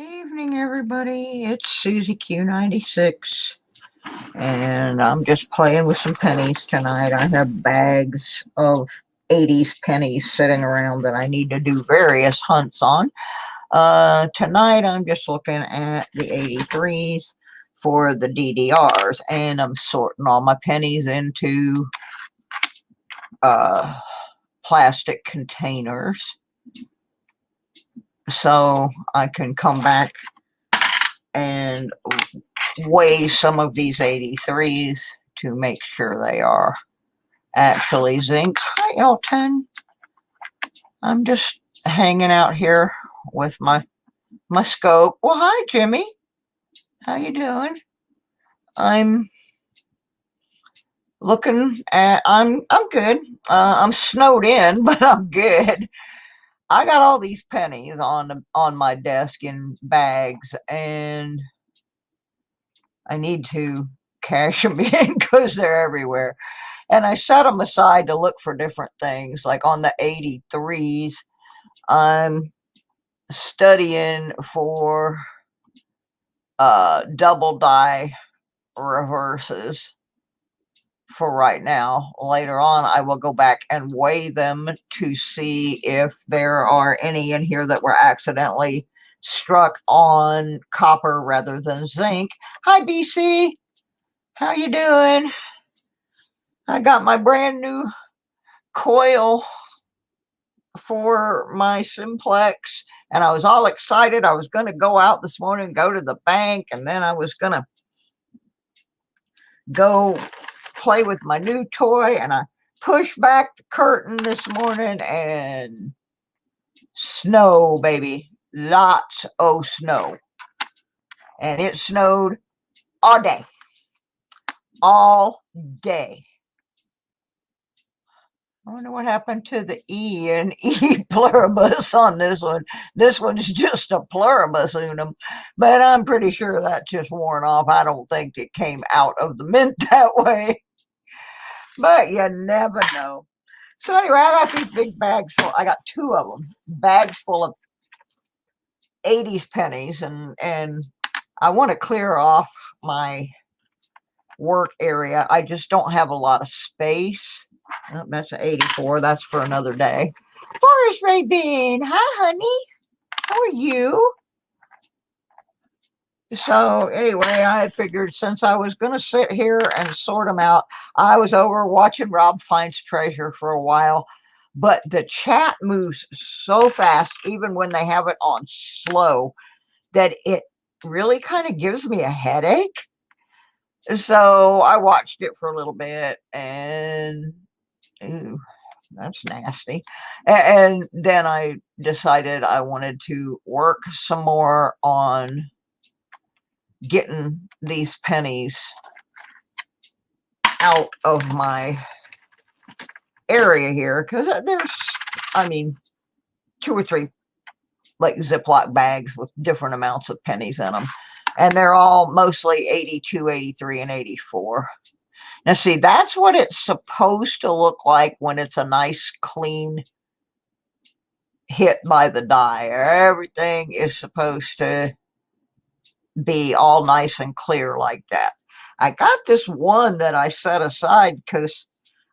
Evening, everybody. It's Susie Q96, and I'm just playing with some pennies tonight. I have bags of 80's pennies sitting around that I need to do various hunts on. Tonight, I'm just looking at the 83's for the DDRs, and I'm sorting all my pennies into plastic containers so I can come back and weigh some of these 83s to make sure they are actually zincs. Hi, Elton. I'm just hanging out here with my scope. Well, hi, Jimmy. How you doing? I'm looking at. I'm good. I'm snowed in, but I'm good. I got all these pennies on my desk in bags, and I need to cash them in because they're everywhere. And I set them aside to look for different things. Like on the 83s, I'm studying for double die reverses for right now. Later on, I will go back and weigh them to see if there are any in here that were accidentally struck on copper rather than zinc. Hi, BC. How you doing? I got my brand new coil for my simplex, and I was all excited. I was going to go out this morning and go to the bank, and then I was going to go play with my new toy, and I pushed back the curtain this morning, and snow, baby. Lots of snow. And it snowed all day. All day. I wonder what happened to the E and E pluribus on this one. This one's just a pluribus unum, but I'm pretty sure that just worn off. I don't think it came out of the mint that way, but you never know. So anyway, I got these big bags full. I got two of them, bags full of 80's pennies, and I want to clear off my work area. I just don't have a lot of space. Oh, that's an 84. That's for another day. Forest Raven, hi, honey. How are you? So anyway, I had figured since I was going to sit here and sort them out, I was over watching Rob Finds Treasure for a while, but the chat moves so fast, even when they have it on slow, that it really kind of gives me a headache. So I watched it for a little bit, and ooh, that's nasty. And then I decided I wanted to work some more on getting these pennies out of my area here, because there's, I mean, 2 or 3 like Ziploc bags with different amounts of pennies in them, and they're all mostly 82, 83, and 84. Now, see, that's what it's supposed to look like when it's a nice, clean hit by the die. Everything is supposed to be all nice and clear like that. I got this one that I set aside because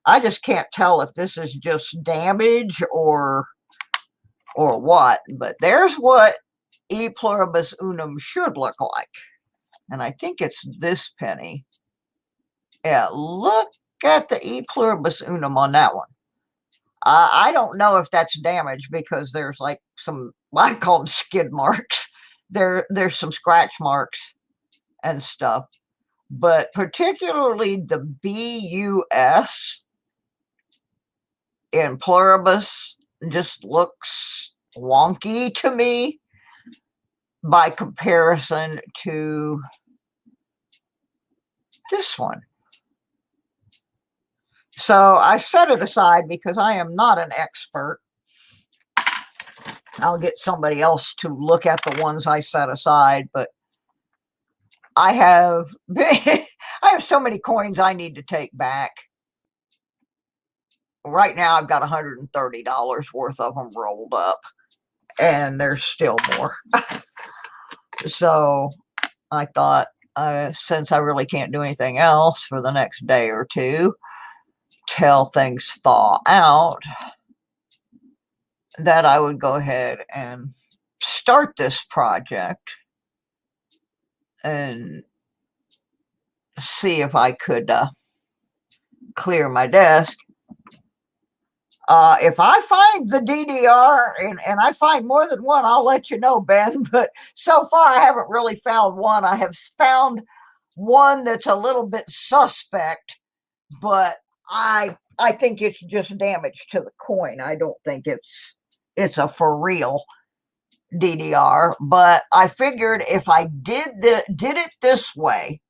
I just can't tell if this is just damage or what. But there's what E pluribus unum should look like. And I think it's this penny. Yeah, look at the E pluribus unum on that one. I don't know if that's damage because there's like some, I call them skid marks. There's some scratch marks and stuff. But particularly the BUS in pluribus just looks wonky to me by comparison to this one. So I set it aside because I am not an expert. I'll get somebody else to look at the ones I set aside, but I have so many coins I need to take back. Right now I've got $130 worth of them rolled up, and there's still more. So I thought, since I really can't do anything else for the next day or two till things thaw out, that I would go ahead and start this project and see if I could clear my desk. If I find the DDR, and I find more than one, I'll let you know, Ben. But so far, I haven't really found one. I have found one that's a little bit suspect, but I think it's just damage to the coin. I don't think it's a for real DDR. But I figured if I did it this way,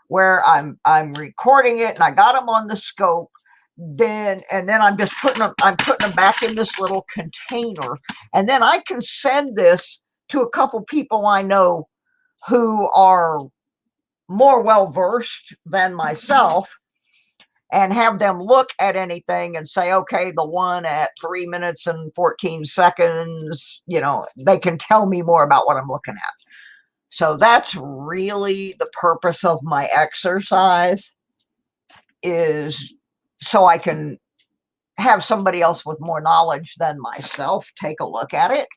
where I'm recording it and I got them on the scope, then I'm just putting them back in this little container, and then I can send this to a couple people I know who are more well versed than myself, and have them look at anything and say, okay, the one at 3 minutes and 14 seconds, you know, they can tell me more about what I'm looking at. So that's really the purpose of my exercise, is so I can have somebody else with more knowledge than myself take a look at it.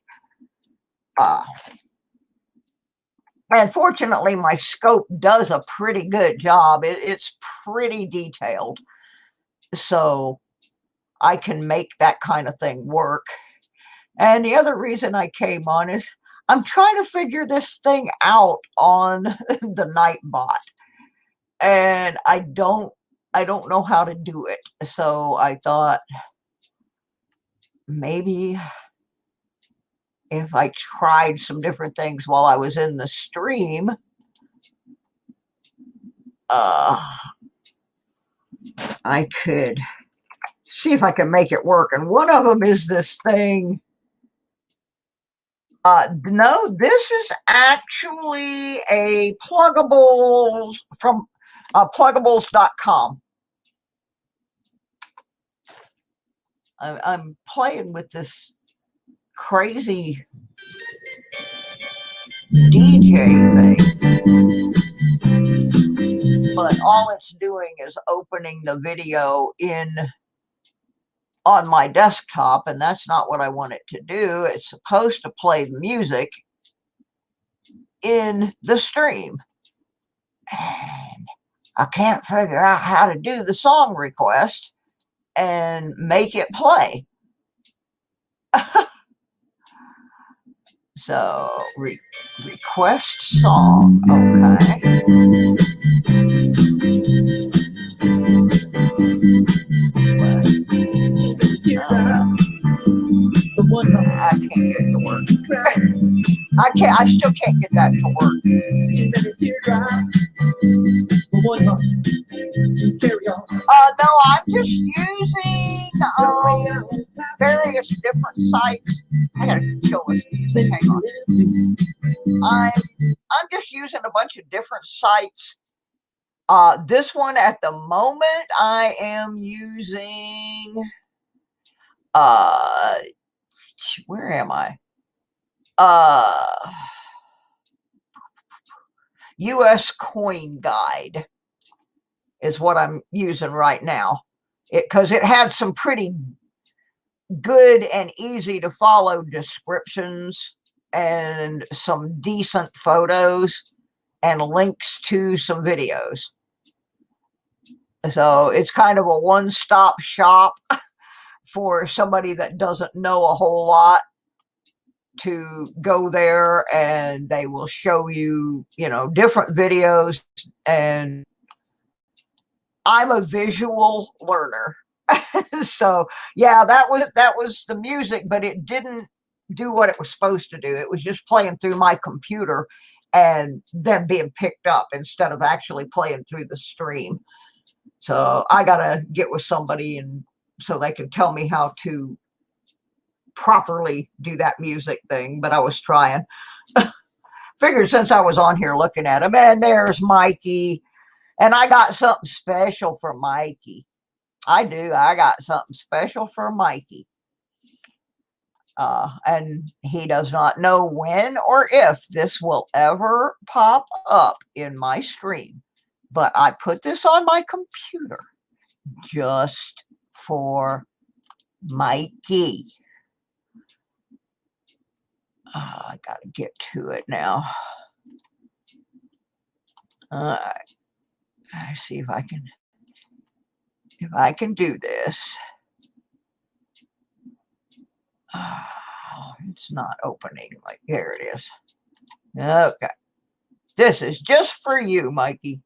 And fortunately, my scope does a pretty good job. It's pretty detailed. So I can make that kind of thing work. And the other reason I came on is I'm trying to figure this thing out on the Nightbot. And I don't know how to do it. So I thought maybe if I tried some different things while I was in the stream, I could see if I can make it work. And one of them is this thing. No, this is actually a pluggable from pluggables.com. I'm playing with this crazy DJ thing, but all it's doing is opening the video on my desktop, and that's not what I want it to do. It's supposed to play the music in the stream, and I can't figure out how to do the song request and make it play. So request song, okay. I can't get it to work. I still can't get that to work. No, I'm just using various different sites. I gotta kill this music. Hang on. I'm just using a bunch of different sites. This one at the moment, I am using. Where am I? US Coin Guide is what I'm using right now, because it had some pretty good and easy to follow descriptions and some decent photos and links to some videos. So it's kind of a one-stop shop for somebody that doesn't know a whole lot, to go there, and they will show you, you know, different videos. And I'm a visual learner. So yeah, that was the music, but it didn't do what it was supposed to do. It was just playing through my computer and then being picked up instead of actually playing through the stream. So I gotta get with somebody, and so they can tell me how to properly do that music thing. But I was trying. Figured since I was on here looking at him, and there's Mikey, and I got something special for Mikey. I do. I got something special for Mikey. And he does not know when or if this will ever pop up in my stream. But I put this on my computer just for Mikey. I got to get to it now. All right. Let's see if I can do this. It's not opening. Like, there it is. Okay. This is just for you, Mikey.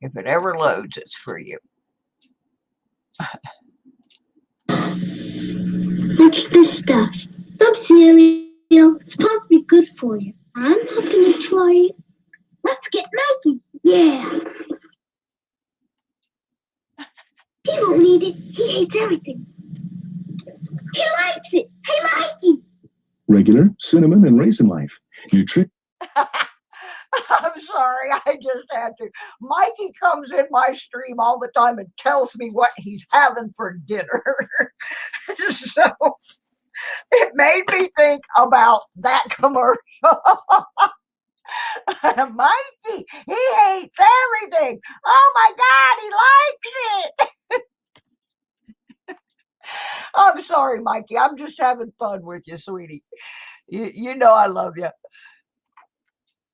If it ever loads, it's for you. What's this stuff? Some cereal. It's supposed to be good for you. I'm not going to try it. Let's get Mikey. Yeah. He won't need it. He hates everything. He likes it. Hey, Mikey. Regular, cinnamon, and raisin life. Nutrition. I'm sorry, I just had to. Mikey comes in my stream all the time and tells me what he's having for dinner. So it made me think about that commercial. Mikey, he hates everything. Oh my God, he likes it. I'm sorry, Mikey. I'm just having fun with you, sweetie. You know I love you.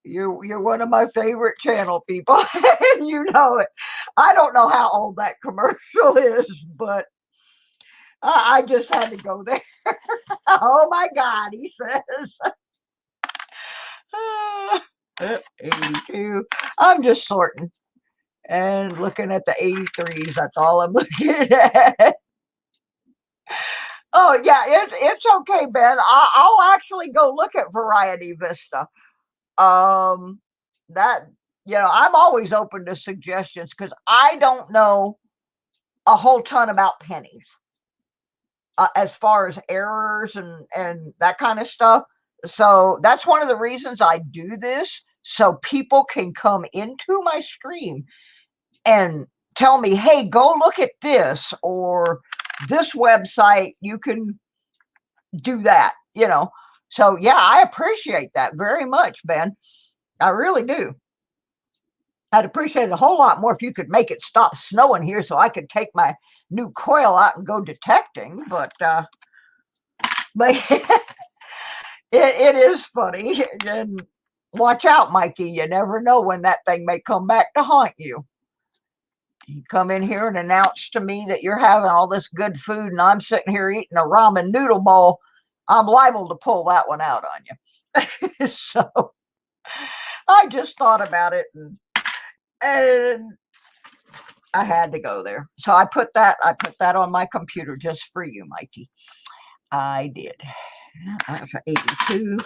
You're one of my favorite channel people, and you know it. I don't know how old that commercial is, but I just had to go there. Oh my God, he says. 82. I'm just sorting and looking at the 83s. That's all I'm looking at. Oh yeah, it's okay, Ben. I'll actually go look at Variety Vista. That, I'm always open to suggestions because I don't know a whole ton about pennies as far as errors and that kind of stuff. So that's one of the reasons I do this, so people can come into my stream and tell me, hey, go look at this, or this website, you can do that, So yeah, I appreciate that very much, Ben. I really do. I'd appreciate it a whole lot more if you could make it stop snowing here so I could take my new coil out and go detecting, but it is funny. And watch out, Mikey. You never know when that thing may come back to haunt you. You come in here and announce to me that you're having all this good food and I'm sitting here eating a ramen noodle bowl, I'm liable to pull that one out on you. So I just thought about it and I had to go there. So I put that on my computer just for you, Mikey. I did. That's an 82.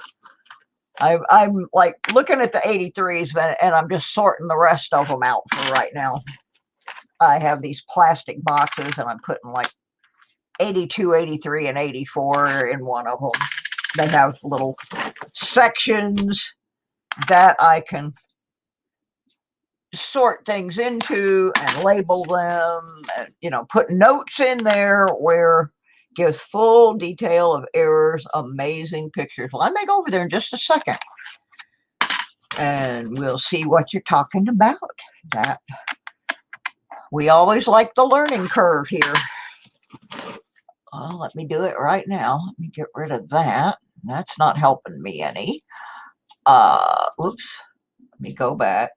I'm like looking at the 83s, and I'm just sorting the rest of them out for right now. I have these plastic boxes, and I'm putting like 82, 83, and 84 in one of them. They have little sections that I can sort things into and label them, and, put notes in there where gives full detail of errors, amazing pictures. Well, I may go over there in just a second and we'll see what you're talking about. That we always like the learning curve here. Well, let me do it right now. Let me get rid of that. That's not helping me any. Oops. Let me go back.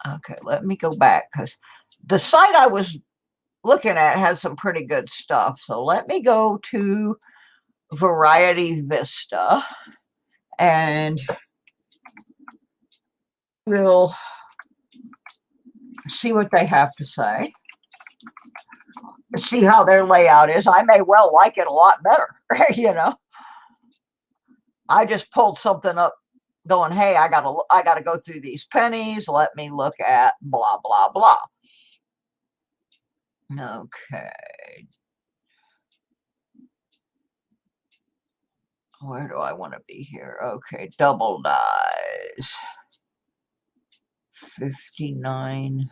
Okay, let me go back because the site I was looking at has some pretty good stuff. So let me go to Variety Vista and we'll see what they have to say. See how their layout is. I may well like it a lot better, I just pulled something up going, hey, I gotta go through these pennies. Let me look at blah, blah, blah. Okay. Where do I want to be here? Okay, double dies. 59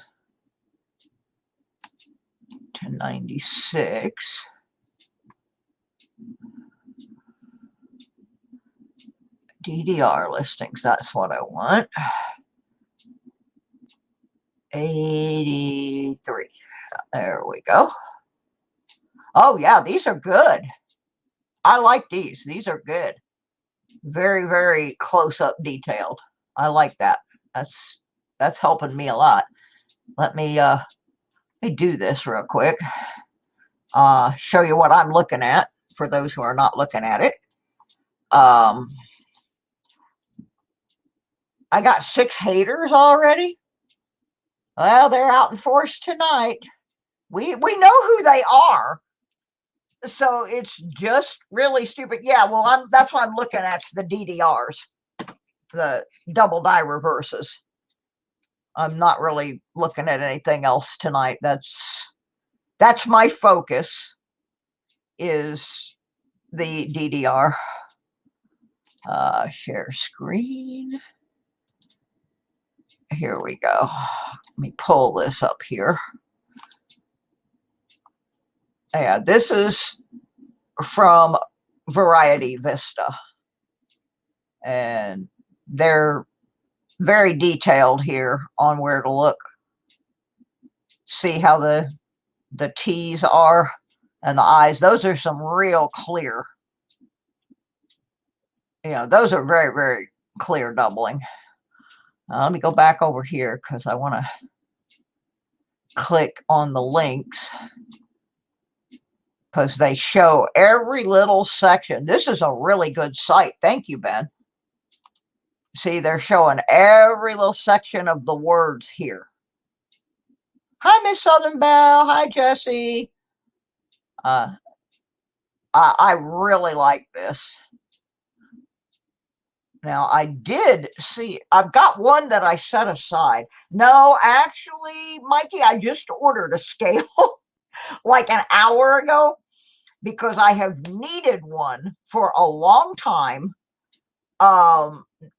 to 96. DDR listings, that's what I want. 83. There we go. Oh yeah, these are good. I like these. These are good. Very, very close up detailed. I like that. That's helping me a lot. Let me do this real quick. Show you what I'm looking at for those who are not looking at it. I got 6 haters already. Well, they're out in force tonight. We know who they are. So it's just really stupid. Yeah, well, that's what I'm looking at. It's the DDRs, the double die reverses. I'm not really looking at anything else tonight. That's my focus, is the DDR. Share screen. Here we go. Let me pull this up here. Yeah, this is from Variety Vista. And they're very detailed here on where to look. See how the T's are and the I's. Those are some real clear. You know, those are very, very clear doubling. Let me go back over here because I want to click on the links, because they show every little section. This is a really good site. Thank you, Ben. See, they're showing every little section of the words here. Hi, Miss Southern Belle. Hi, Jesse. I really like this. Now, I did see, I've got one that I set aside. No, actually, Mikey, I just ordered a scale like an hour ago, because I have needed one for a long time.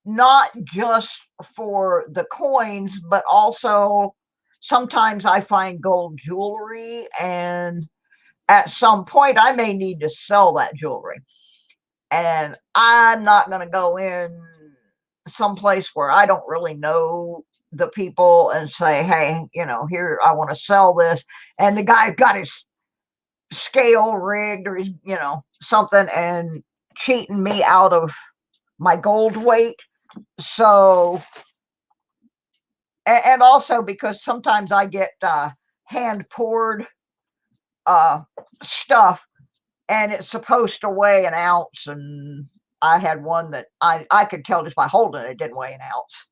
Not just for the coins, but also sometimes I find gold jewelry, and at some point I may need to sell that jewelry. And I'm not going to go in someplace where I don't really know the people and say, hey, you know, here, I want to sell this. And the guy got his scale rigged, or his, you know, something, and cheating me out of my gold weight. So, and also because sometimes I get hand poured stuff, and it's supposed to weigh an ounce, and I had one that I could tell just by holding it, it didn't weigh an ounce.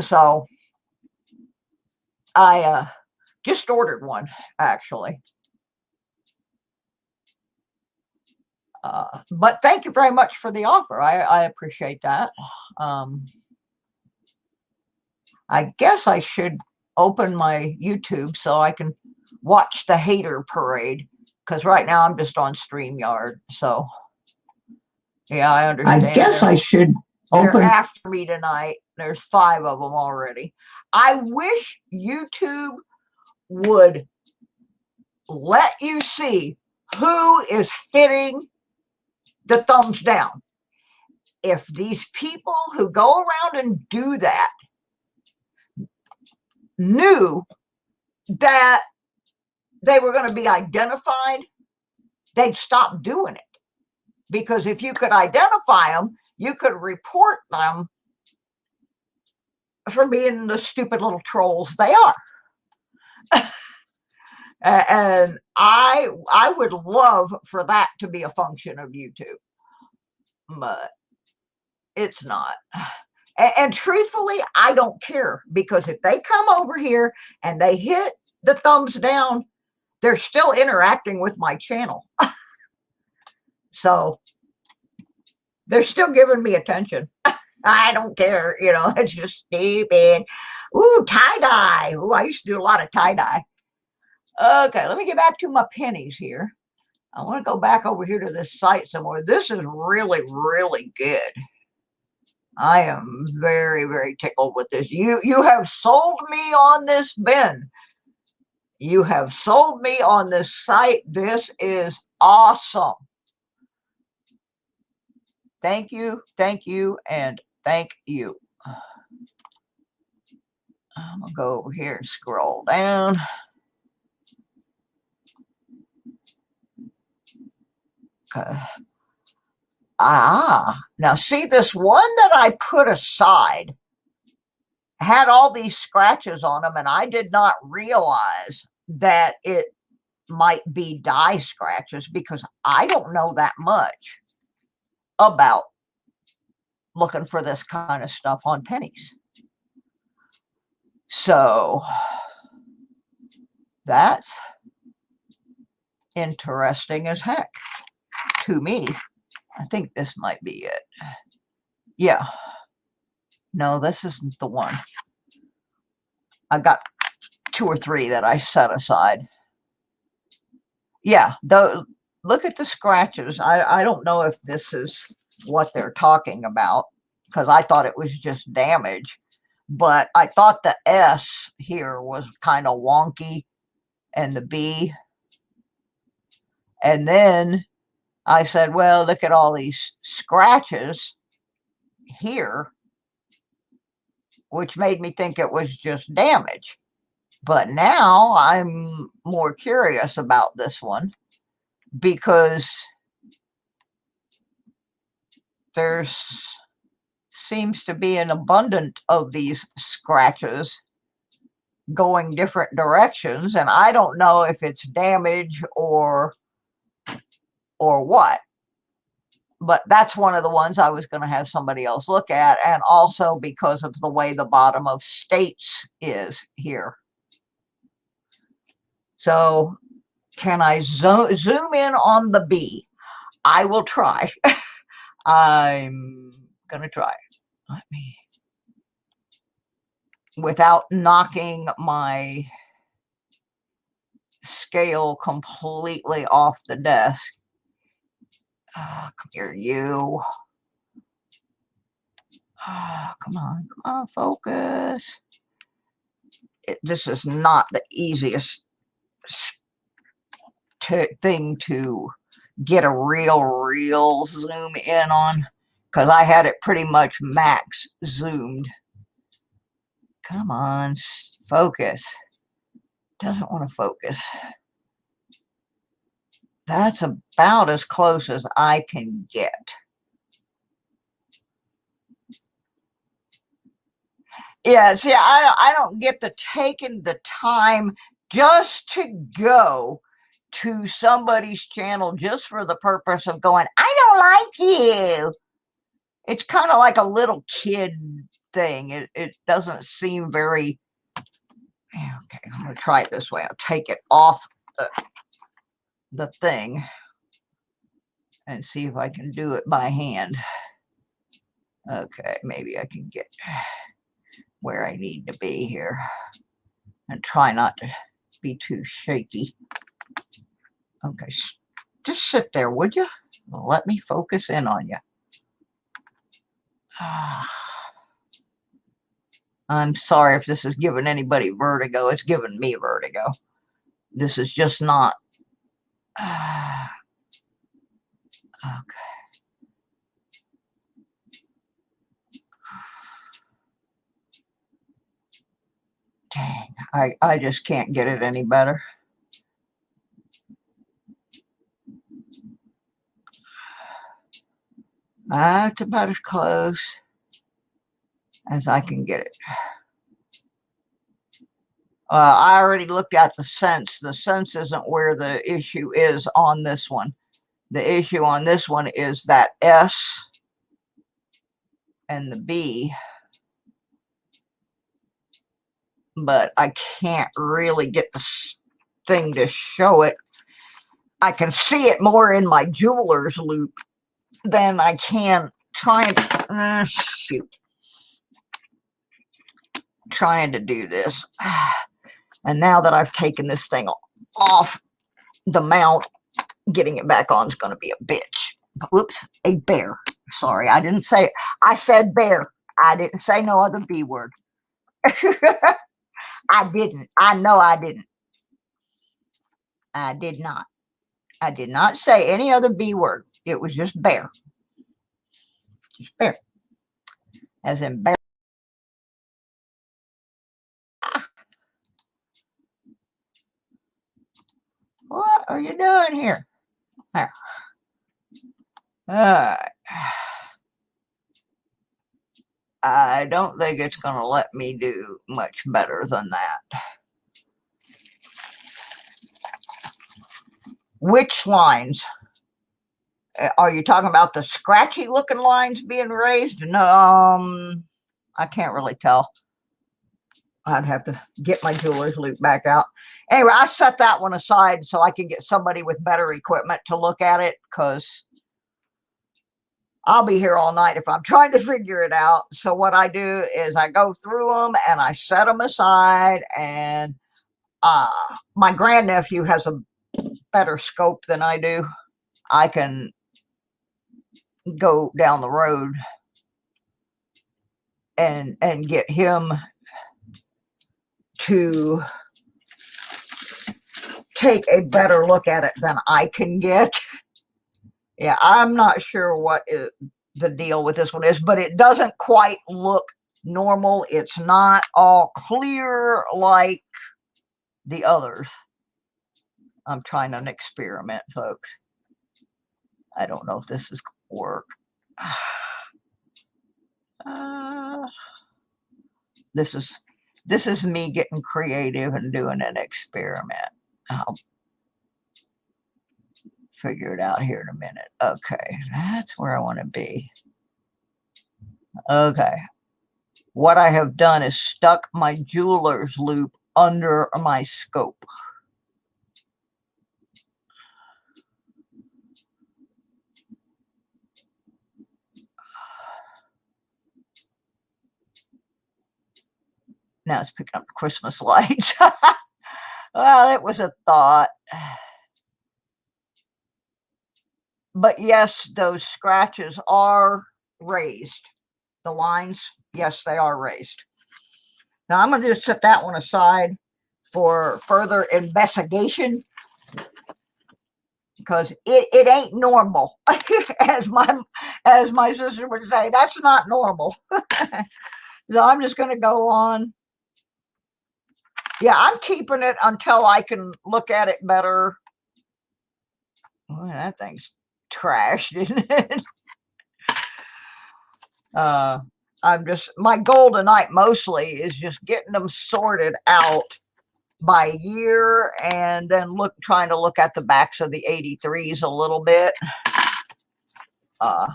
So I just ordered one, actually. But thank you very much for the offer. I appreciate that. I guess I should open my YouTube so I can watch the hater parade, because right now I'm just on StreamYard. So yeah, I understand. I guess I should open. They're after me tonight. There's 5 of them already. I wish YouTube would let you see who is hitting the thumbs down. If these people who go around and do that knew that they were going to be identified, they'd stop doing it. Because if you could identify them, you could report them for being the stupid little trolls they are. And I would love for that to be a function of YouTube, but it's not. And truthfully, I don't care, because if they come over here and they hit the thumbs down, they're still interacting with my channel. So they're still giving me attention. I don't care, you know, it's just stupid. Ooh, tie-dye. Ooh, I used to do a lot of tie-dye. Okay, let me get back to my pennies here. I want to go back over here to this site somewhere. This is really, really good. I am very, very tickled with this. You have sold me on this bin. You have sold me on this site. This is awesome. Thank you, and thank you. I'm gonna go over here and scroll down. Now see, this one that I put aside had all these scratches on them, and I did not realize that it might be die scratches because I don't know that much about looking for this kind of stuff on pennies. So that's interesting as heck to me. I think this might be it. Yeah. No, this isn't the one. I got 2 or 3 that I set aside. Yeah, look at the scratches. I don't know if this is what they're talking about because I thought it was just damage. But I thought the S here was kind of wonky and the B. And then I said, well, look at all these scratches here, which made me think it was just damage. But now I'm more curious about this one because there's seems to be an abundance of these scratches going different directions, and I don't know if it's damage or what. But that's one of the ones I was going to have somebody else look at, and also because of the way the bottom of states is here. So can I zoom in on the B? I will try. I'm going to try. Let me, without knocking my scale completely off the desk. Come here, you. Come on, focus. This is not the easiest thing to get a real zoom in on because I had it pretty much max zoomed. Come on, focus. Doesn't want to focus. That's about as close as I can get. Yeah, see, I don't get the taking the time just to go to somebody's channel just for the purpose of going, I don't like you. It's kind of like a little kid thing. It doesn't seem very... Okay, I'm going to try it this way. I'll take it off the thing and see if I can do it by hand. Okay, maybe I can get where I need to be here and try not to be too shaky. Okay, just sit there, would you? Let me focus in on you. I'm sorry if this is giving anybody vertigo. It's giving me vertigo. This is just not... Okay. Dang, I just can't get it any better. That's about as close as I can get it. I already looked at the cents. The cents isn't where the issue is on this one. The issue on this one is that S and the B. But I can't really get the thing to show it. I can see it more in my jeweler's loop than I can trying to... shoot. Trying to do this. And now that I've taken this thing off the mount, getting it back on is going to be a bitch. Whoops, a bear. Sorry, I didn't say it. I said bear. I didn't say no other B word. I didn't. I know I didn't. I did not. I did not say any other B word. It was just bear. Just bear. As in bear. What are you doing here? There. All right. I don't think it's going to let me do much better than that. Which lines? Are you talking about the scratchy looking lines being raised? No, I can't really tell. I'd have to get my jeweler's loop back out. Anyway, I set that one aside so I can get somebody with better equipment to look at it, because I'll be here all night if I'm trying to figure it out. So what I do is I go through them and I set them aside, and my grandnephew has a better scope than I do. I can go down the road and get him to take a better look at it than I can get. Yeah, I'm not sure what the deal with this one is, but it doesn't quite look normal. It's not all clear like the others. I'm trying an experiment, folks. I don't know if this is going to work. This is me getting creative and doing an experiment. I'll figure it out here in a minute. Okay, that's where I want to be. Okay, what I have done is stuck my jeweler's loop under my scope. Now it's picking up the Christmas lights. Well, it was a thought. But yes, those scratches are raised. The lines, yes, they are raised. Now I'm going to just set that one aside for further investigation, because it ain't normal. as my sister would say, that's not normal. So I'm just going to go on. Yeah, I'm keeping it until I can look at it better. Well, that thing's trashed, isn't it? My goal tonight mostly is just getting them sorted out by year, and then trying to look at the backs of the 83s a little bit. I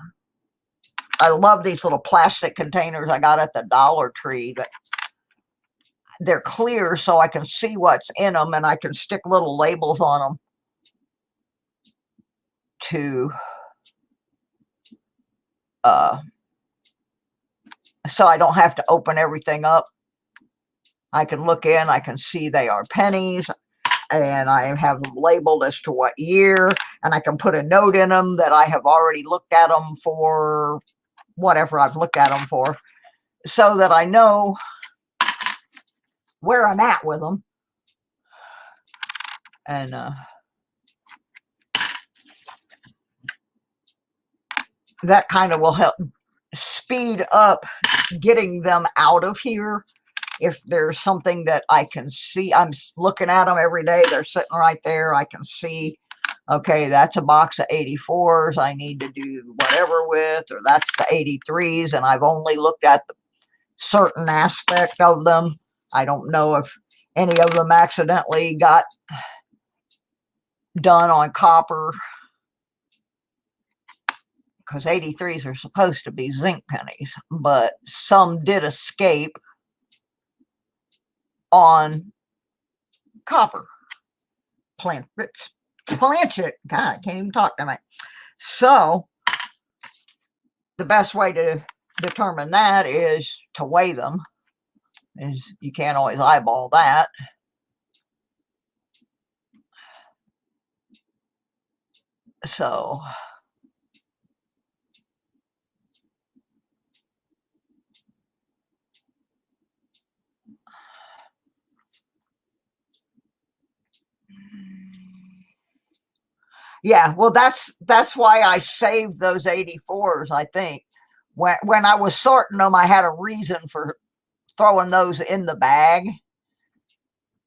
love these little plastic containers I got at the Dollar Tree that they're clear, so I can see what's in them, and I can stick little labels on them to so I don't have to open everything up. I can look in, I can see they are pennies, and I have them labeled as to what year, and I can put a note in them that I have already looked at them for whatever I've looked at them for, so that I know where I'm at with them. And that kind of will help speed up getting them out of here. If there's something that I can see, I'm looking at them every day, they're sitting right there, I can see, okay, that's a box of 84s I need to do whatever with, or that's the 83s, and I've only looked at the certain aspect of them. I don't know if any of them accidentally got done on copper, because 83s are supposed to be zinc pennies, but some did escape on copper. Planchet. God, I can't even talk tonight. So the best way to determine that is to weigh them. You can't always eyeball that. So yeah, well, that's why I saved those 84s, I think. When I was sorting them, I had a reason for throwing those in the bag.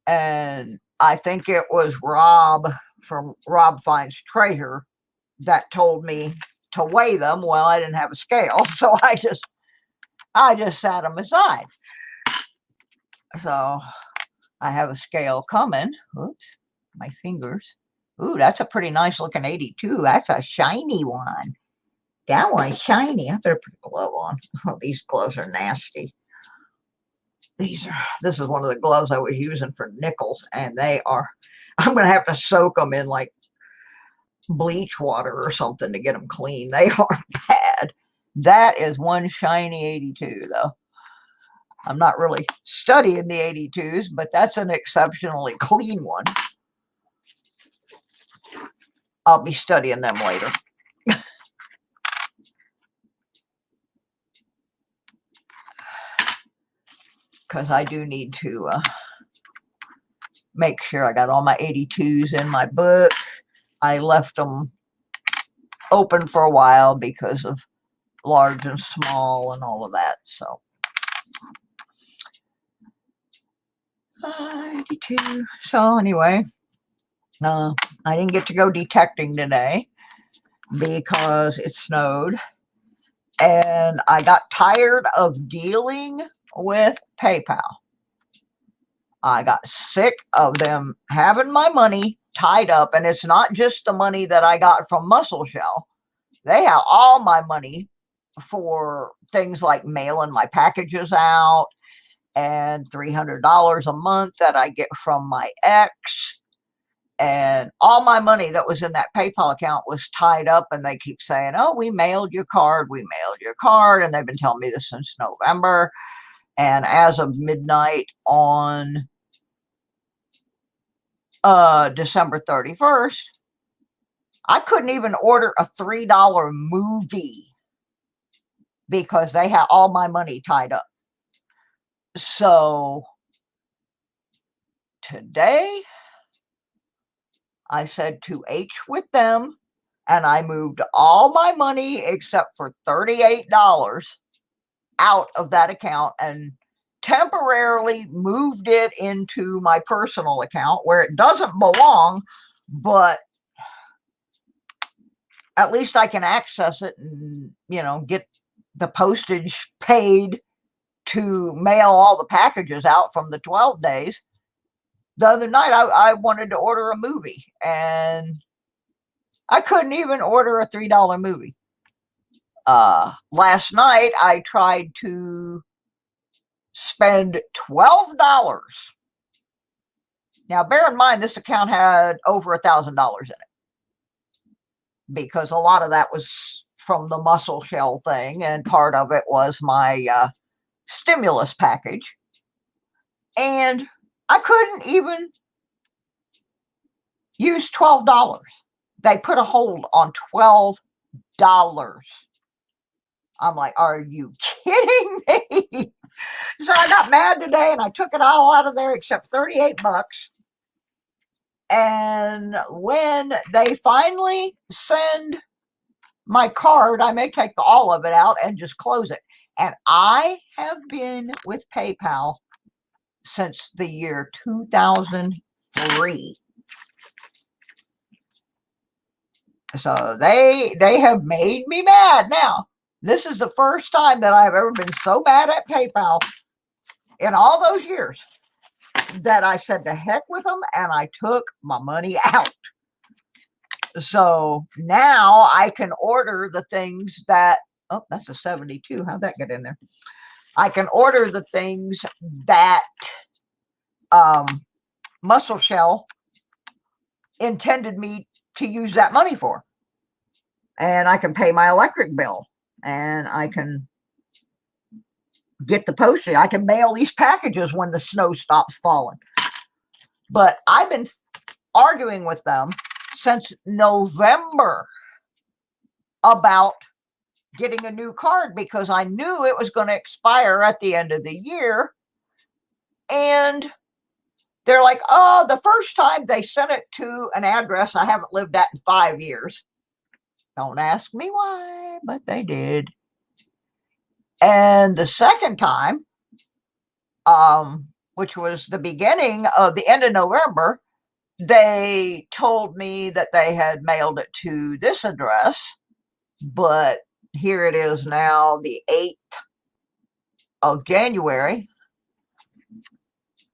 And I think it was Rob from Rob Finds Treasure that told me to weigh them. Well, I didn't have a scale, so I just sat them aside. So I have a scale coming. Oops, my fingers. Ooh, that's a pretty nice looking 82. That's a shiny one. That one's shiny. I better put a glove on. Oh, these gloves are nasty. This is one of the gloves I was using for nickels, and they are, I'm going to have to soak them in like bleach water or something to get them clean. They are bad. That is one shiny 82, though. I'm not really studying the 82s, but that's an exceptionally clean one. I'll be studying them later. Because I do need to make sure I got all my 82s in my book. I left them open for a while because of large and small and all of that. So 82. So anyway, I didn't get to go detecting today because it snowed, and I got tired of dealing with PayPal. I got sick of them having my money tied up, and it's not just the money that I got from Muscle Shell. They have all my money for things like mailing my packages out, and $300 a month that I get from my ex, and all my money that was in that PayPal account was tied up, and they keep saying, oh, we mailed your card, and they've been telling me this since November. And as of midnight on December 31st, I couldn't even order a $3 movie because they had all my money tied up. So today I said to H with them, and I moved all my money except for $38 out of that account and temporarily moved it into my personal account where it doesn't belong, but at least I can access it and, you know, get the postage paid to mail all the packages out from the 12 days. The other night, I wanted to order a movie, and I couldn't even order a $3 movie. Last night, I tried to spend $12. Now, bear in mind, this account had over $1,000 in it because a lot of that was from the Muscle Shell thing, and part of it was my stimulus package. And I couldn't even use $12. They put a hold on $12. I'm like, are you kidding me? So I got mad today, and I took it all out of there except $38. And when they finally send my card, I may take all of it out and just close it. And I have been with PayPal since the year 2003. So they have made me mad. Now, this is the first time that I've ever been so mad at PayPal in all those years that I said to heck with them, and I took my money out. So now I can order the things that, oh, that's a 72. How'd that get in there? I can order the things that Muscle Shell intended me to use that money for. And I can pay my electric bill, and I can get the postage. I can mail these packages when the snow stops falling. But I've been arguing with them since November about getting a new card because I knew it was going to expire at the end of the year. And they're like, oh, the first time they sent it to an address I haven't lived at in 5 years. Don't ask me why, but they did. And the second time, which was the beginning of the end of November, they told me that they had mailed it to this address, but here it is now, the 8th of January.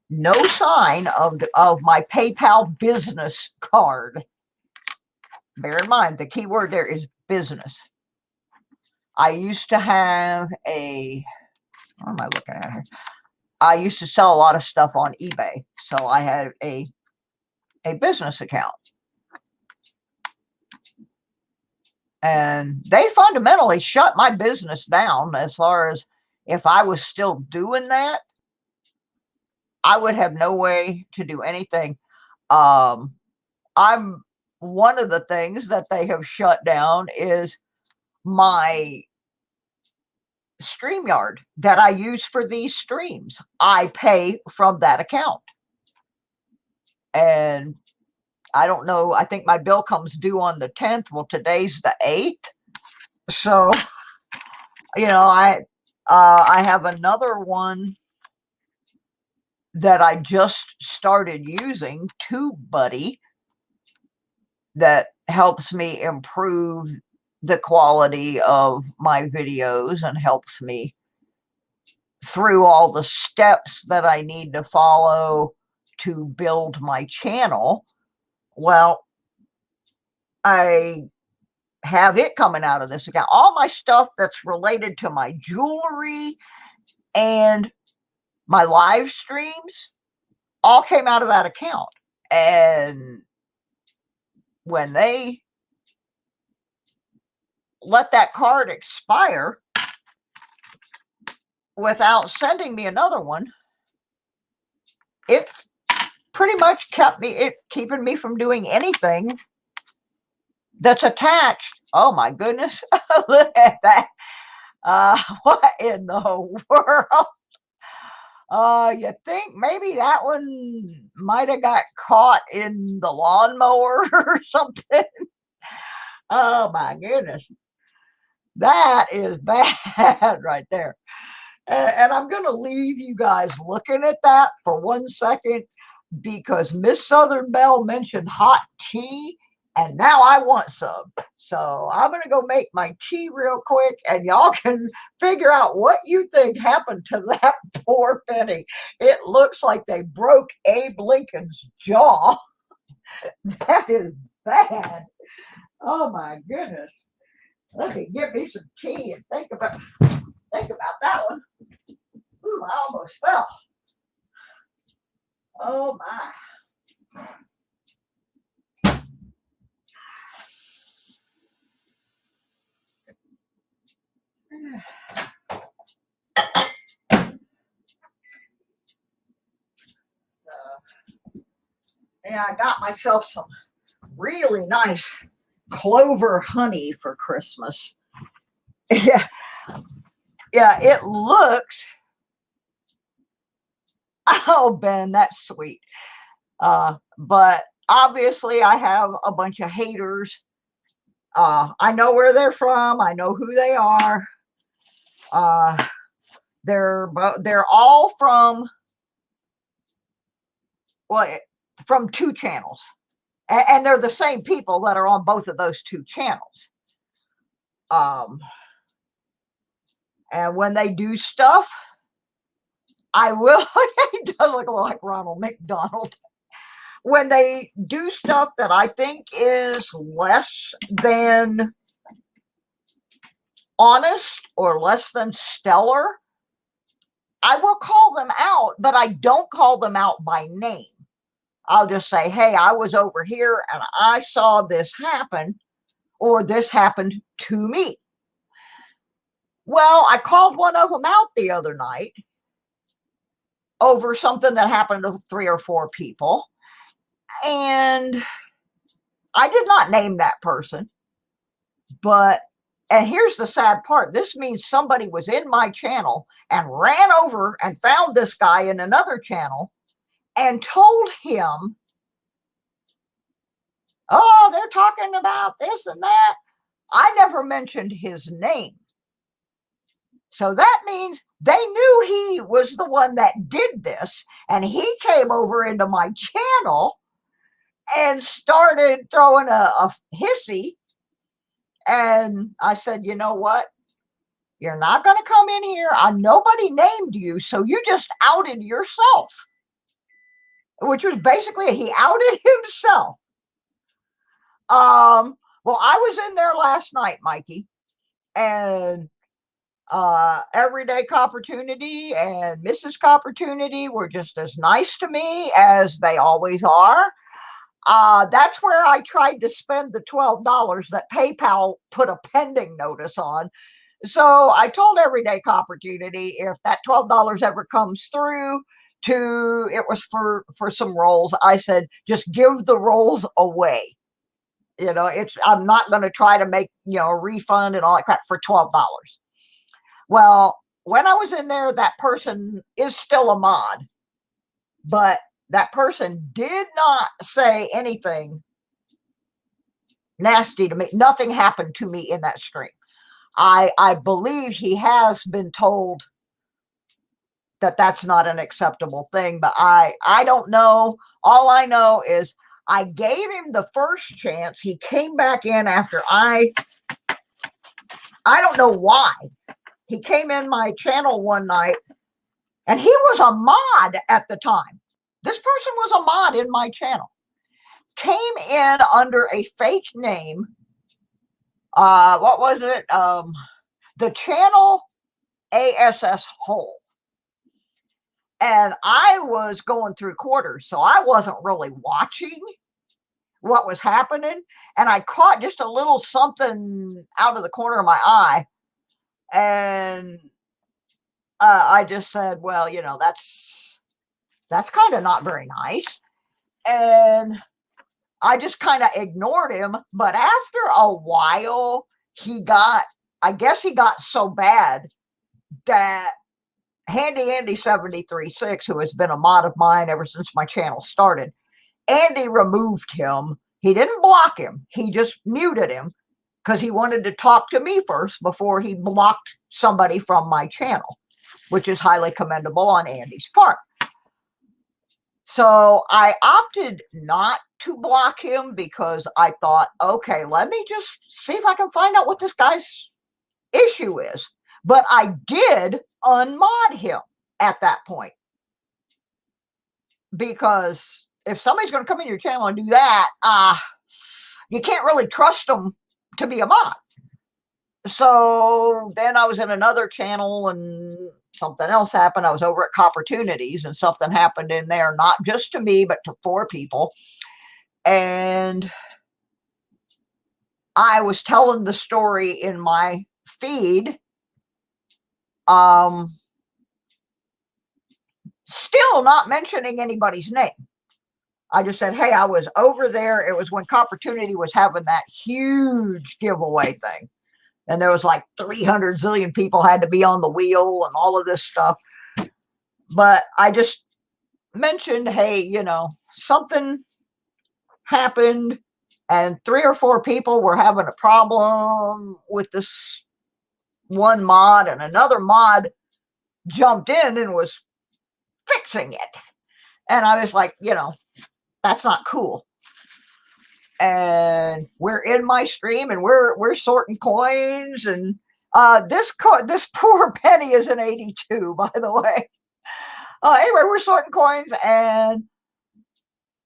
No sign of my PayPal business card. Bear in mind, the key word there is business. I used to have a, what am I looking at here? I used to sell a lot of stuff on eBay. So I had a business account. And they fundamentally shut my business down. As far as if I was still doing that, I would have no way to do anything. I'm one of the things that they have shut down is my StreamYard that I use for these streams. I pay from that account. And I don't know, I think my bill comes due on the 10th. Well, today's the 8th. So, you know, I have another one that I just started using, TubeBuddy, that helps me improve the quality of my videos and helps me through all the steps that I need to follow to build my channel. Well, I have it coming out of this account. All my stuff that's related to my jewelry and my live streams all came out of that account. And when they let that card expire without sending me another one, it pretty much keeping me from doing anything that's attached. Oh my goodness. Look at that. What in the world? You think maybe that one might have got caught in the lawnmower or something? Oh my goodness. That is bad right there. And I'm going to leave you guys looking at that for 1 second because Miss Southern Belle mentioned hot tea and now I want some. So I'm going to go make my tea real quick and y'all can figure out what you think happened to that poor Penny. It looks like they broke Abe Lincoln's jaw. That is bad. Oh my goodness. Let me get me some tea and think about that one. Ooh, I almost fell. Oh my. Yeah, I got myself some really nice clover honey for Christmas. Yeah, it looks. Oh, Ben, that's sweet. But obviously, I have a bunch of haters. I know where they're from. I know who they are. They're all from from 2 channels, and they're the same people that are on both of those 2 channels. And when they do stuff, I will. It does look a lot like Ronald McDonald. When they do stuff that I think is less than honest or less than stellar, I will call them out, but I don't call them out by name. I'll just say, hey, I was over here and I saw this happen, or this happened to me. Well, I called one of them out the other night over something that happened to 3 or 4 people. And I did not name that person, but, and here's the sad part. This means somebody was in my channel and ran over and found this guy in another channel and told him, oh, they're talking about this and that. I never mentioned his name. So that means they knew he was the one that did this, and he came over into my channel and started throwing a hissy. And I said, you know what? You're not going to come in here. Nobody named you, so you just outed yourself. Which was basically, he outed himself. Well, I was in there last night, Mikey, and Everyday Opportunity and Mrs. Opportunity were just as nice to me as they always are. That's where I tried to spend the $12 that PayPal put a pending notice on. So I told Everyday Opportunity, if that $12 ever comes through, it was for some rolls. I said, just give the rolls away. You know, I'm not going to try to make, a refund and all that crap for $12. Well, when I was in there, that person is still a mod, but that person did not say anything nasty to me. Nothing happened to me in that stream. I believe he has been told that that's not an acceptable thing, but I don't know. All I know is I gave him the first chance. He came back in after I don't know why. He came in my channel one night, and he was a mod at the time. This person was a mod in my channel. Came in under a fake name. What was it? The channel ASS Hole. And I was going through quarters, so I wasn't really watching what was happening. And I caught just a little something out of the corner of my eye. And I just said, well, that's kind of not very nice. And I just kind of ignored him. But after a while, I guess he got so bad that Andy 736, who has been a mod of mine ever since my channel started, Andy removed him. He didn't block him. He just muted him because he wanted to talk to me first before he blocked somebody from my channel, which is highly commendable on Andy's part. So I opted not to block him because I thought, okay, let me just see if I can find out what this guy's issue is. But I did unmod him at that point, because if somebody's going to come in your channel and do that, you can't really trust them to be a mod. So then I was in another channel and something else happened. I was over at Opportunities and something happened in there, not just to me, but to 4 people. And I was telling the story in my feed. Still not mentioning anybody's name. I just said, hey, I was over there. It was when Opportunity was having that huge giveaway thing. And there was like 300 zillion people had to be on the wheel and all of this stuff. But I just mentioned, hey, something happened and 3 or 4 people were having a problem with this one mod, and another mod jumped in and was fixing it. And I was like, that's not cool. And we're in my stream and we're sorting coins, and this poor penny is an 82, by the way. Anyway, we're sorting coins, and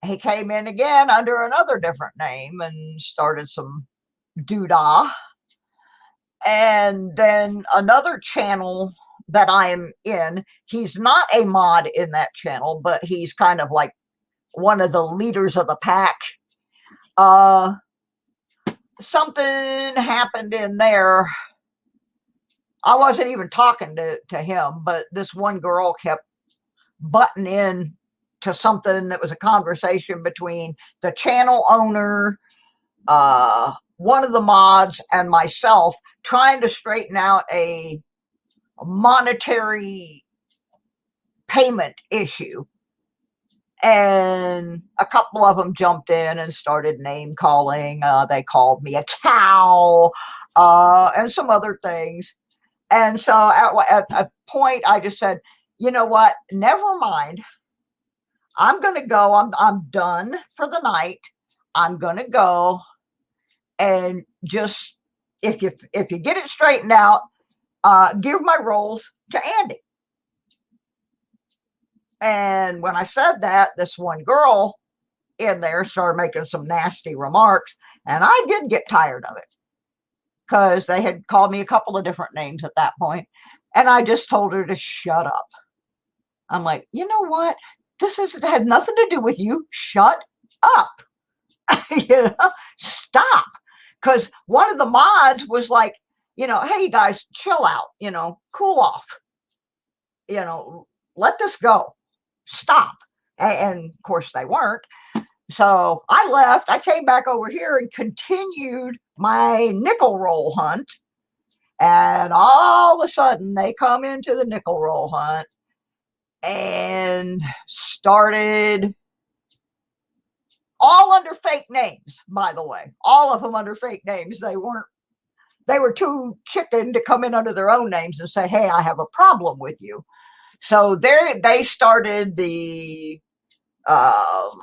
he came in again under another different name and started some doodah. And then another channel that I am in, he's not a mod in that channel, but he's kind of like one of the leaders of the pack. Something happened in there. I wasn't even talking to him, but this one girl kept butting in to something that was a conversation between the channel owner, one of the mods and myself trying to straighten out a monetary payment issue. And a couple of them jumped in and started name calling. They called me a cow and some other things. And so at a point, I just said, you know what? Never mind. I'm going to go. I'm done for the night. I'm going to go and just, if you get it straightened out, give my rolls to Andy. And when I said that, this one girl in there started making some nasty remarks, and I did get tired of it because they had called me a couple of different names at that point, and I just told her to shut up. I'm like, you know what? This had nothing to do with you. Shut up. You know, stop. Because one of the mods was like, you know, hey, you guys, chill out, you know, cool off, you know, let this go. Stop. And of course they weren't. So I left. I came back over here and continued my nickel roll hunt. And all of a sudden they come into the nickel roll hunt and started, all under fake names, by the way, all of them under fake names. They were too chicken to come in under their own names and say, hey, I have a problem with you. So they started the,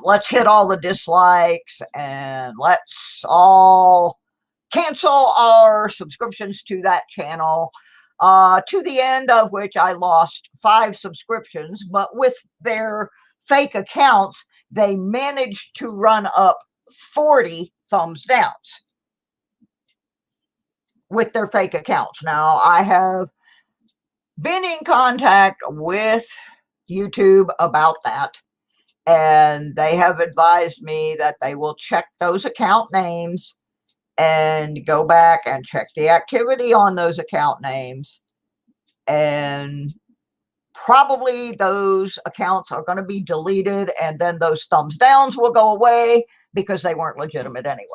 let's hit all the dislikes and let's all cancel our subscriptions to that channel, to the end of which I lost 5 subscriptions. But with their fake accounts, they managed to run up 40 thumbs downs with their fake accounts. Now, I have been in contact with YouTube about that, and they have advised me that they will check those account names and go back and check the activity on those account names, and probably those accounts are going to be deleted, and then those thumbs downs will go away because they weren't legitimate anyway.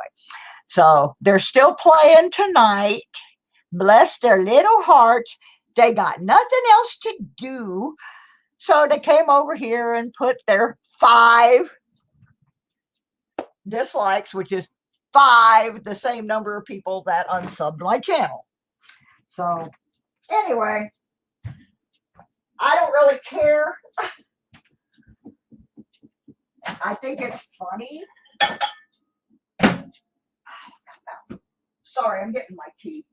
So they're still playing tonight. Bless their little hearts. They got nothing else to do. So they came over here and put their 5 dislikes, which is 5, the same number of people that unsubbed my channel. So anyway, I don't really care. I think it's funny. Sorry, I'm getting my tea.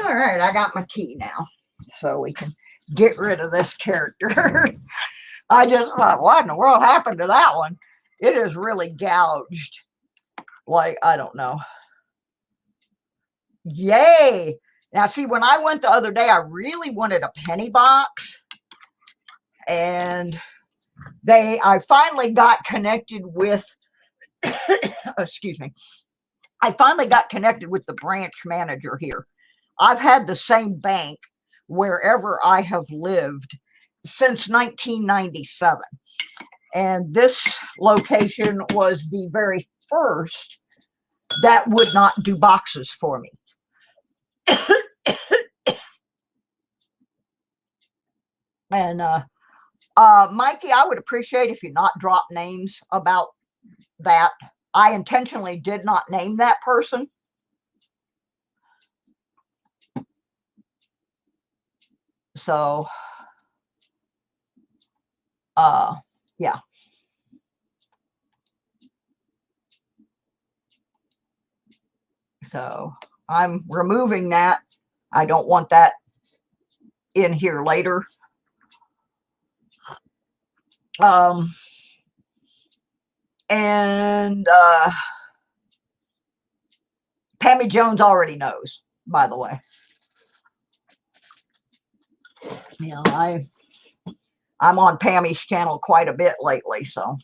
All right, I got my tea now, so we can get rid of this character. I just thought, what in the world happened to that one? It is really gouged. Like, I don't know. Yay. Now, see, when I went the other day, I really wanted a penny box. And I finally got connected with, excuse me. I finally got connected with the branch manager here. I've had the same bank wherever I have lived since 1997. And this location was the very first that would not do boxes for me. And Mikey, I would appreciate if you not drop names about that. I intentionally did not name that person. So, yeah. So I'm removing that. I don't want that in here later. And Pammy Jones already knows, by the way. You know, I'm on Pammy's channel quite a bit lately. So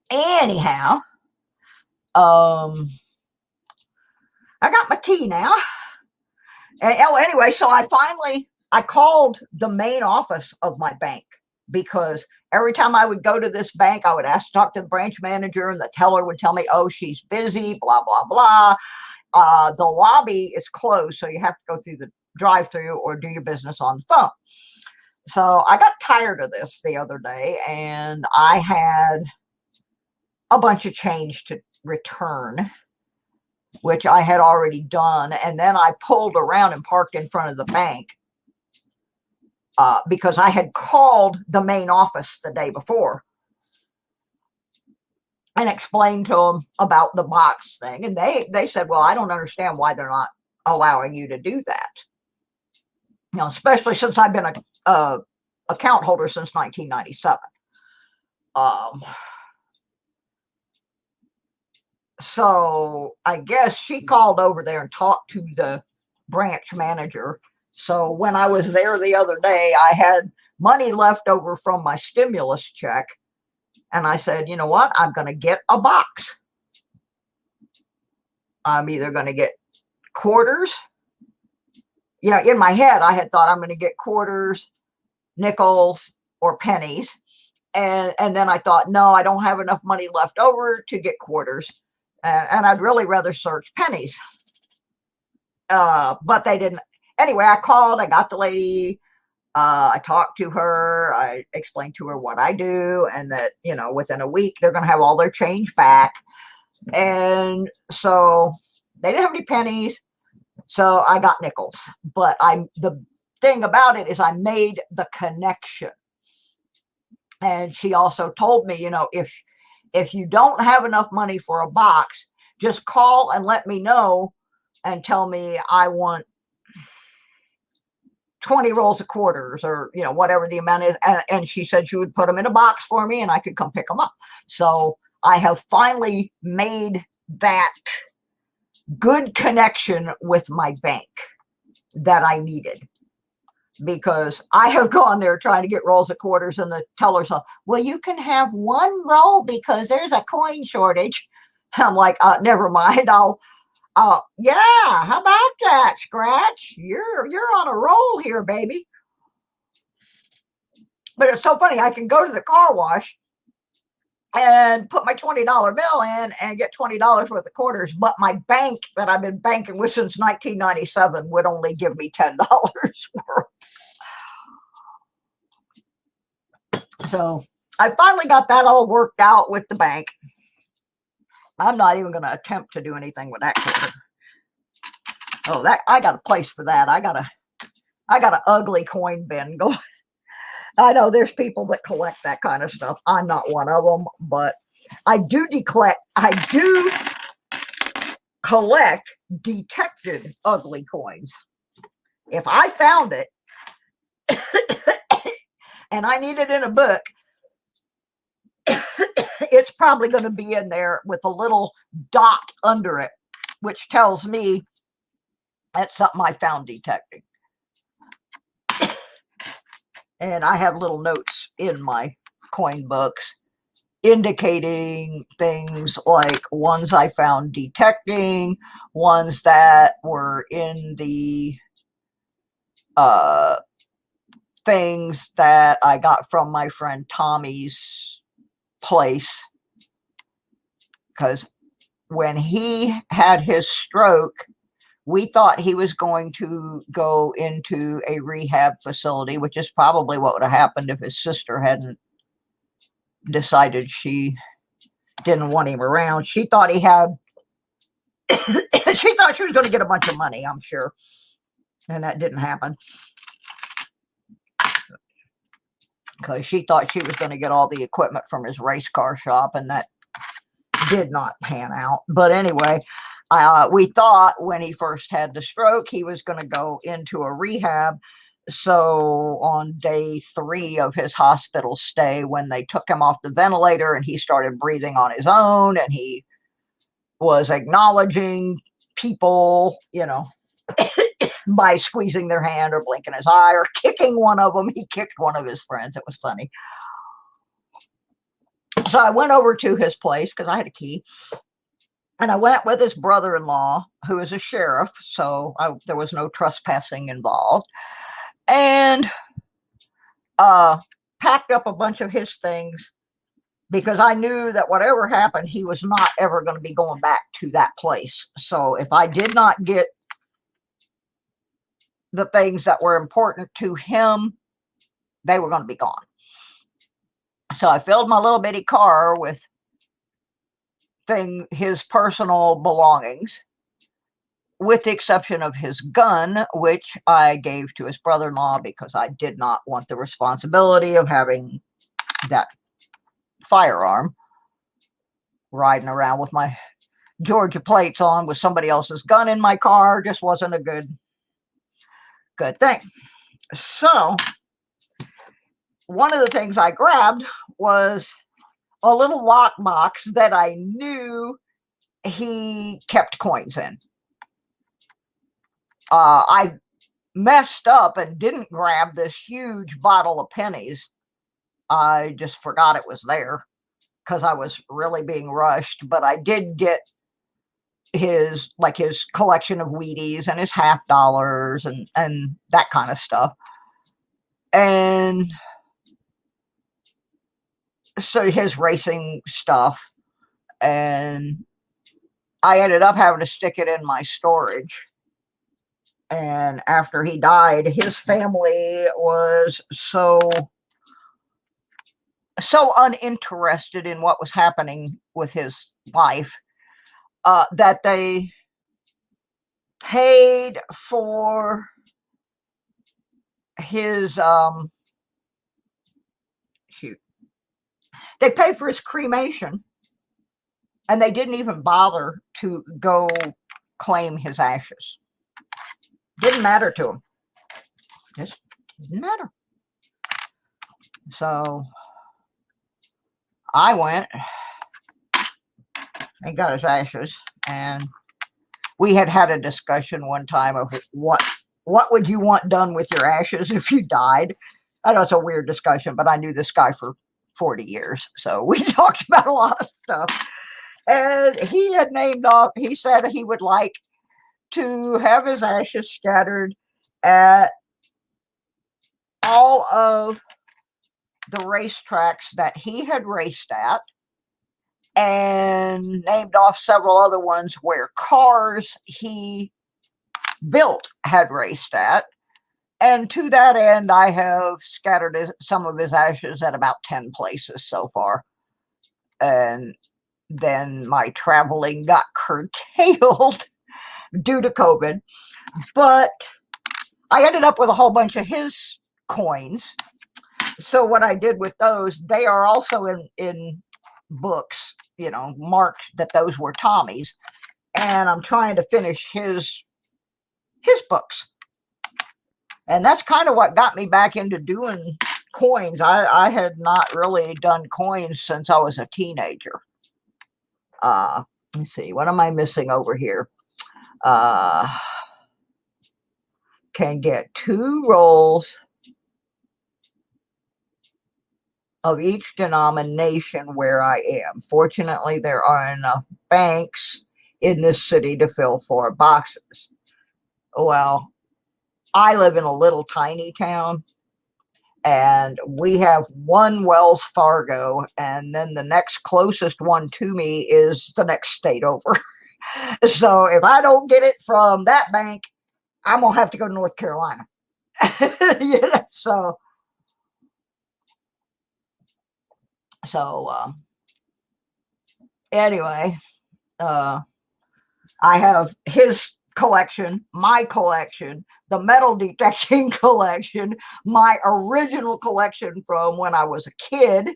anyhow, I got my key now. And, oh, anyway, so I called the main office of my bank, because every time I would go to this bank, I would ask to talk to the branch manager, and the teller would tell me, oh, she's busy, blah, blah, blah. The lobby is closed, so you have to go through the drive-through or do your business on the phone. So I got tired of this the other day, and I had a bunch of change to return, which I had already done. And then I pulled around and parked in front of the bank because I had called the main office the day before and explained to them about the box thing. And they said, well, I don't understand why they're not allowing you to do that. You know, especially since I've been a account holder since 1997. So I guess she called over there and talked to the branch manager. So when I was there the other day, I had money left over from my stimulus check. And I said, you know what? I'm going to get a box. I'm either going to get quarters. You know, in my head, I had thought I'm going to get quarters, nickels, or pennies. And then I thought, no, I don't have enough money left over to get quarters. And I'd really rather search pennies. But they didn't. Anyway, I called, I got the lady, I talked to her, I explained to her what I do, and that, you know, within a week, they're going to have all their change back. And so they didn't have any pennies, so I got nickels. But the thing about it is I made the connection. And she also told me, you know, if you don't have enough money for a box, just call and let me know and tell me I want 20 rolls of quarters, or, you know, whatever the amount is. And she said she would put them in a box for me and I could come pick them up. So I have finally made that good connection with my bank that I needed, because I have gone there trying to get rolls of quarters, and the teller's like, well, you can have one roll because there's a coin shortage. I'm like, never mind. Yeah, how about that, Scratch? You're on a roll here, baby. But it's so funny. I can go to the car wash and put my $20 bill in and get $20 worth of quarters, but my bank that I've been banking with since 1997 would only give me $10 worth. So I finally got that all worked out with the bank. I'm not even going to attempt to do anything with that quarter. Oh, that I got a place for that. I got an ugly coin bin going. I know there's people that collect that kind of stuff. I'm not one of them, but I do collect detected ugly coins. If I found it and I need it in a book, it's probably going to be in there with a little dot under it, which tells me that's something I found detecting. And I have little notes in my coin books indicating things like ones I found detecting, ones that were in the things that I got from my friend Tommy's place. Because when he had his stroke, we thought he was going to go into a rehab facility, which is probably what would have happened if his sister hadn't decided she didn't want him around. She thought he had, she thought she was going to get a bunch of money, I'm sure. And that didn't happen. Because she thought she was going to get all the equipment from his race car shop, and that did not pan out. But anyway, we thought when he first had the stroke, he was going to go into a rehab. So on day 3 of his hospital stay, when they took him off the ventilator and he started breathing on his own and he was acknowledging people, you know, by squeezing their hand or blinking his eye or kicking one of them. He kicked one of his friends. It was funny. So I went over to his place because I had a key. And I went with his brother-in-law, who is a sheriff, so there was no trespassing involved. And packed up a bunch of his things because I knew that whatever happened, he was not ever going to be going back to that place. So if I did not get the things that were important to him, they were going to be gone. So I filled my little bitty car with his personal belongings, with the exception of his gun, which I gave to his brother-in-law because I did not want the responsibility of having that firearm riding around with my Georgia plates on with somebody else's gun in my car. Just wasn't a good thing. So one of the things I grabbed was a little lockbox that I knew he kept coins in. I messed up and didn't grab this huge bottle of pennies. I just forgot it was there because I was really being rushed, but I did get his collection of Wheaties and his half dollars and that kind of stuff. And so his racing stuff, and I ended up having to stick it in my storage. And after he died, his family was so uninterested in what was happening with his life that they paid for his they paid for his cremation, and they didn't even bother to go claim his ashes. Didn't matter to him. Just didn't matter. So I went and got his ashes, and we had a discussion one time of what would you want done with your ashes if you died. I know it's a weird discussion, but I knew this guy for 40 years, so we talked about a lot of stuff. And he had he said he would like to have his ashes scattered at all of the racetracks that he had raced at, and named off several other ones where cars he built had raced at. And to that end, I have scattered some of his ashes at about 10 places so far. And then my traveling got curtailed due to COVID. But I ended up with a whole bunch of his coins. So what I did with those, they are also in books, marked that those were Tommy's. And I'm trying to finish his books. And that's kind of what got me back into doing coins. I had not really done coins since I was a teenager. Let's see, what am I missing over here? Can get 2 rolls of each denomination where I am. Fortunately, there are enough banks in this city to fill 4 boxes. Well, I live in a little tiny town, and we have one Wells Fargo, and then the next closest one to me is the next state over. So if I don't get it from that bank, I'm gonna have to go to North Carolina. So anyway, I have his collection, my collection, the metal detecting collection, my original collection from when I was a kid.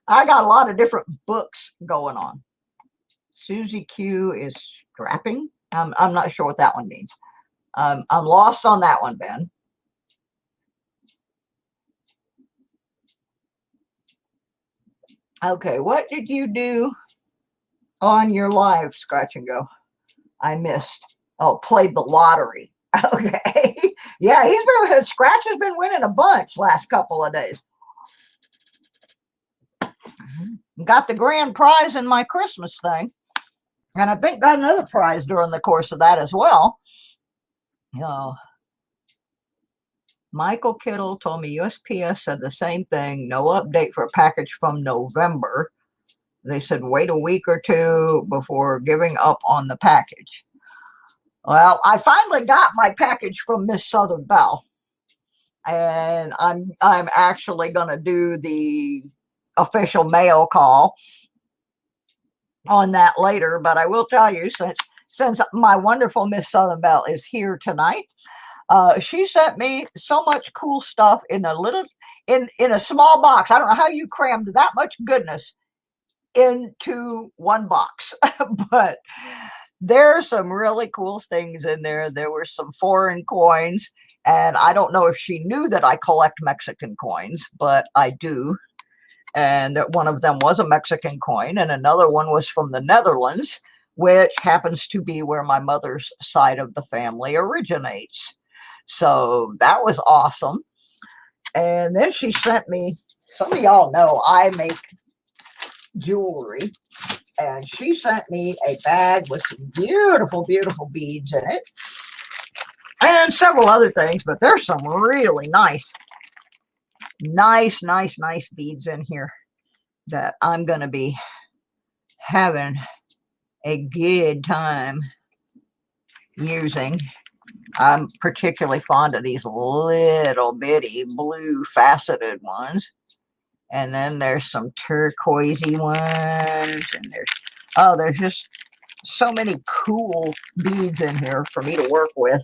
I got a lot of different books going on. Susie Q is strapping. I'm not sure what that one means. I'm lost on that one, Ben. Okay, what did you do on your live, Scratch and Go? I missed. Oh, played the lottery. Okay. Yeah, Scratch has been winning a bunch last couple of days. Got the grand prize in my Christmas thing. And I think got another prize during the course of that as well. Michael Kittle told me USPS said the same thing. No update for a package from November. They said wait a week or two before giving up on the package. Well, I finally got my package from Miss Southern Belle. And I'm actually going to do the official mail call on that later, but I will tell you, since my wonderful Miss Southern Belle is here tonight, she sent me so much cool stuff in a small box. I don't know how you crammed that much goodness into one box, but there's some really cool things in there. There were some foreign coins, and I don't know if she knew that I collect Mexican coins, but I do. And one of them was a Mexican coin, and another one was from the Netherlands, which happens to be where my mother's side of the family originates. So that was awesome. And then she sent me, some of y'all know I make jewelry, and she sent me a bag with some beautiful, beautiful beads in it, and several other things, but there's some really nice beads in here that I'm going to be having a good time using. I'm particularly fond of these little bitty blue faceted ones. And then there's some turquoisey ones, and there's just so many cool beads in here for me to work with.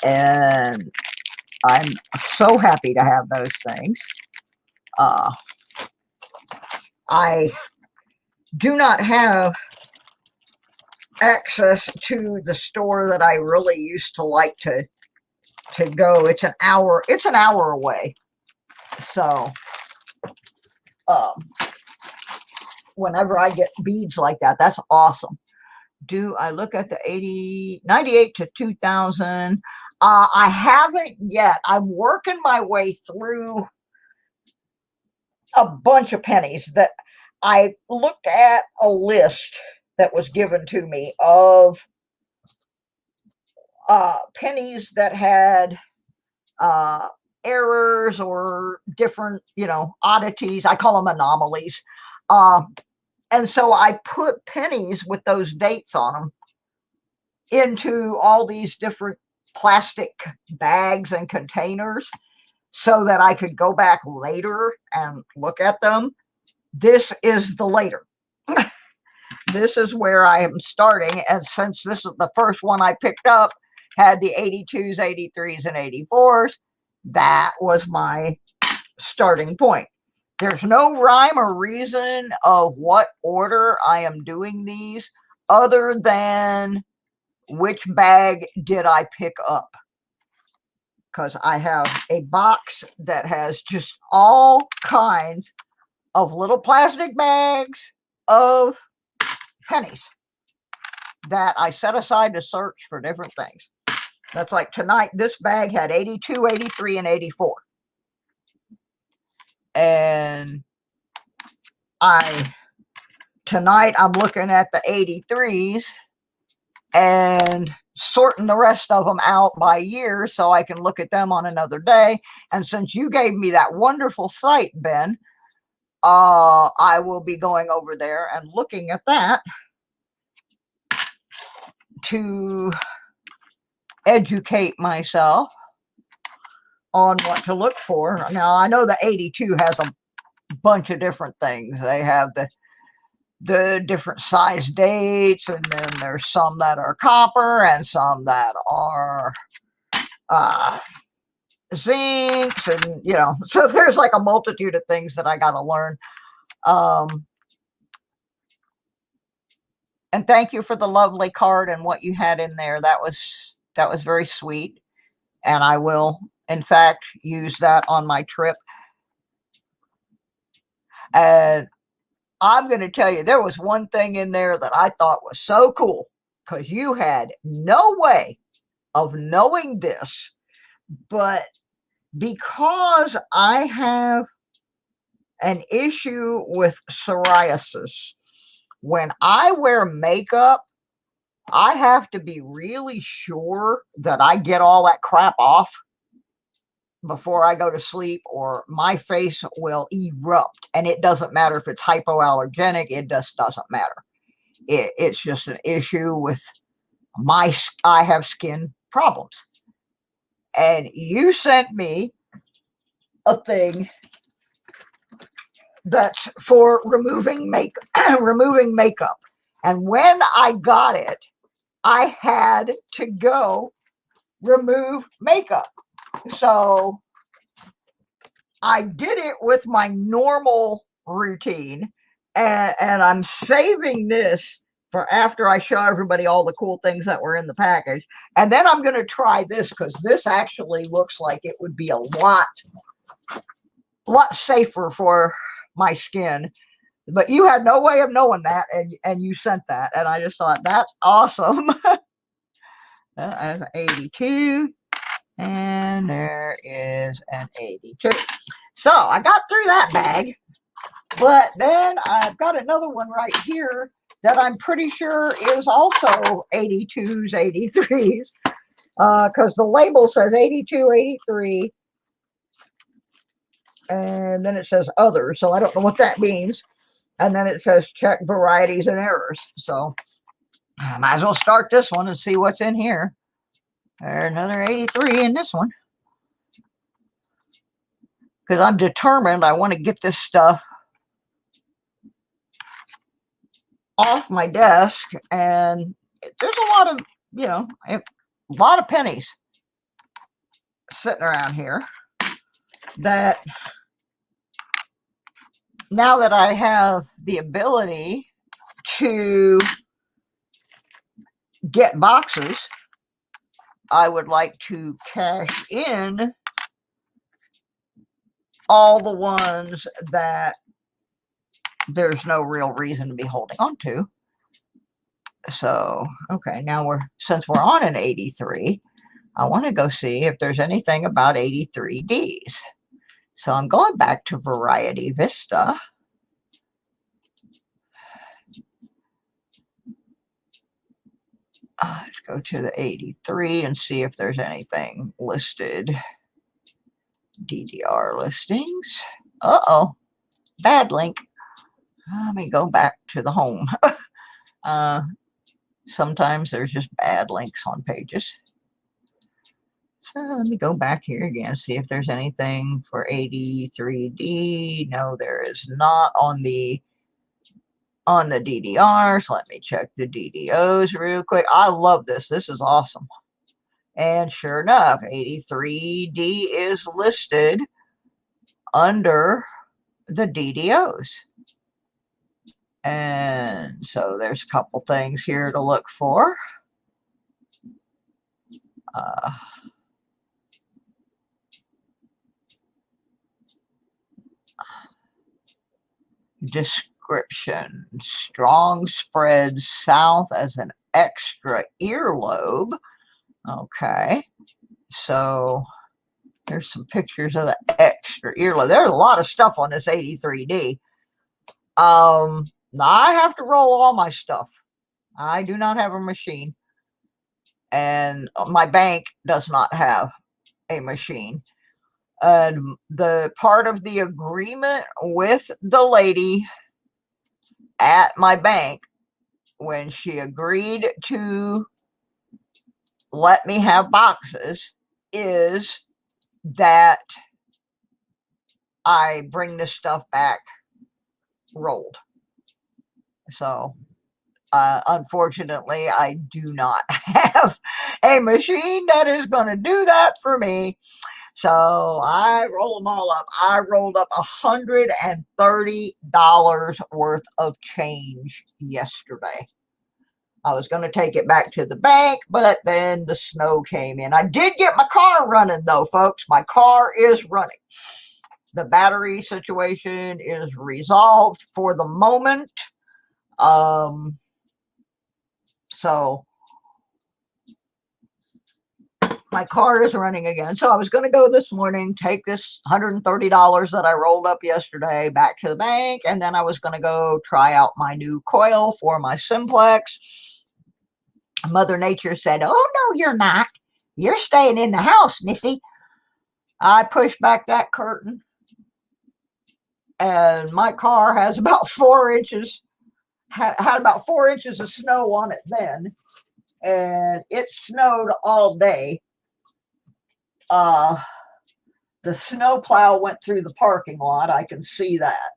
And I'm so happy to have those things. I do not have access to the store that I really used to like to go. It's an hour away. So whenever I get beads like that, that's awesome. Do I look at the 98 to 2000? I haven't yet. I'm working my way through a bunch of pennies. That I looked at a list that was given to me of pennies that had errors or different, oddities. I call them anomalies. And so I put pennies with those dates on them into all these different plastic bags and containers so that I could go back later and look at them. This is the later. This is where I am starting. And since this is the first one I picked up, had the 82s, 83s, and 84s, that was my starting point. There's no rhyme or reason of what order I am doing these other than which bag did I pick up. Because I have a box that has just all kinds of little plastic bags of pennies that I set aside to search for different things. That's like tonight, this bag had 82, 83, and 84. And tonight I'm looking at the 83s and sorting the rest of them out by year so I can look at them on another day. And since you gave me that wonderful site, Ben, I will be going over there and looking at that to educate myself on what to look for. Now, I know the 82 has a bunch of different things. They have the different size dates, and then there's some that are copper and some that are zincs, and so there's like a multitude of things that I got to learn. And thank you for the lovely card and what you had in there. That was very sweet, and I will in fact use that on my trip. And I'm going to tell you, there was one thing in there that I thought was so cool, because you had no way of knowing this, but because I have an issue with psoriasis, when I wear makeup, I have to be really sure that I get all that crap off before I go to sleep, or my face will erupt. And it doesn't matter if it's hypoallergenic, it just doesn't matter. It's just an issue with I have skin problems. And you sent me a thing that's for removing removing makeup. And when I got it, I had to go remove makeup. So I did it with my normal routine, and I'm saving this for after I show everybody all the cool things that were in the package. And then I'm going to try this, because this actually looks like it would be a lot safer for my skin. But you had no way of knowing that, and you sent that, and I just thought, that's awesome. 82, and there is an 82. So I got through that bag, but then I've got another one right here that I'm pretty sure is also 82s, 83s, because the label says 82, 83, and then it says others, so I don't know what that means. And then it says check varieties and errors. So I might as well start this one and see what's in here. There's another 83 in this one, because I'm determined I want to get this stuff off my desk. And there's a lot of, a lot of pennies sitting around here that now that I have the ability to get boxes, I would like to cash in all the ones that there's no real reason to be holding on to. So, okay, now since we're on an 83, I want to go see if there's anything about 83Ds. So I'm going back to Variety Vista. Let's go to the 83 and see if there's anything listed. DDR listings. Uh-oh, bad link. Let me go back to the home. Sometimes there's just bad links on pages. So let me go back here again, see if there's anything for 83D. No, there is not on the DDRs. Let me check the DDOs real quick. I love this. This is awesome. And sure enough, 83D is listed under the DDOs. And so there's a couple things here to look for. Description: strong spread south as an extra earlobe. Okay, so there's some pictures of the extra earlobe. There's a lot of stuff on this 83D. Now I have to roll all my stuff. I do not have a machine, and my bank does not have a machine. And the part of the agreement with the lady at my bank, when she agreed to let me have boxes, is that I bring this stuff back rolled. So unfortunately, I do not have a machine that is going to do that for me. So I roll them all up. I rolled up $130 worth of change yesterday. I was going to take it back to the bank, but then the snow came in. I did get my car running though, folks. My car is running. The battery situation is resolved for the moment. So my car is running again. So I was going to go this morning, take this $130 that I rolled up yesterday back to the bank, and then I was going to go try out my new coil for my simplex. Mother Nature said, "Oh, no, you're not. You're staying in the house, Missy." I pushed back that curtain, and my car has about 4 inches, had about 4 inches of snow on it then, and it snowed all day. The snow plow went through the parking lot. I can see that.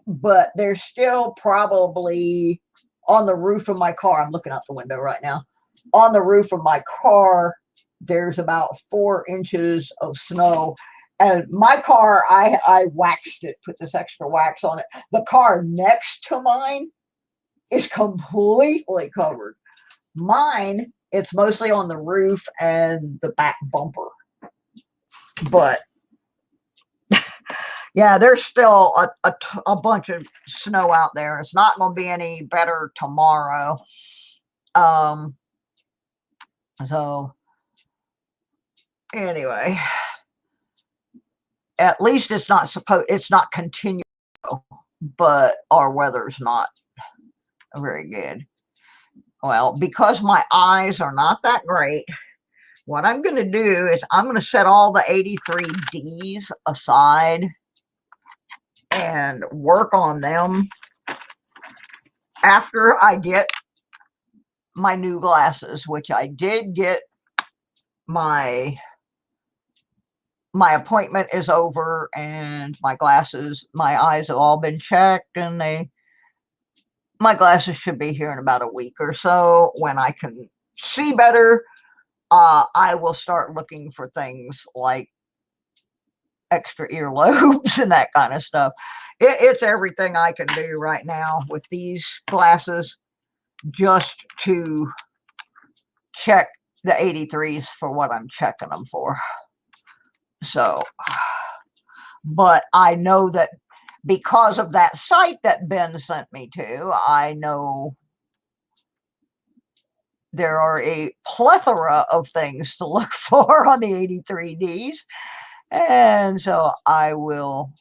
But there's still probably on the roof of my car. I'm looking out the window right now. On the roof of my car, there's about 4 inches of snow. And my car, I waxed it, put this extra wax on it. The car next to mine is completely covered. Mine, it's mostly on the roof and the back bumper. But yeah, there's still a bunch of snow out there. It's not going to be any better tomorrow. So anyway, at least it's not continual, but our weather's not very good. Well, because my eyes are not that great, what I'm going to do is I'm going to set all the 83Ds aside and work on them after I get my new glasses, which I did get. My appointment is over, and my eyes have all been checked, and my glasses should be here in about a week or so when I can see better. I will start looking for things like extra earlobes and that kind of stuff. It's everything I can do right now with these glasses just to check the 83s for what I'm checking them for. So, but I know that because of that site that Ben sent me to, I know there are a plethora of things to look for on the 83Ds. And so I will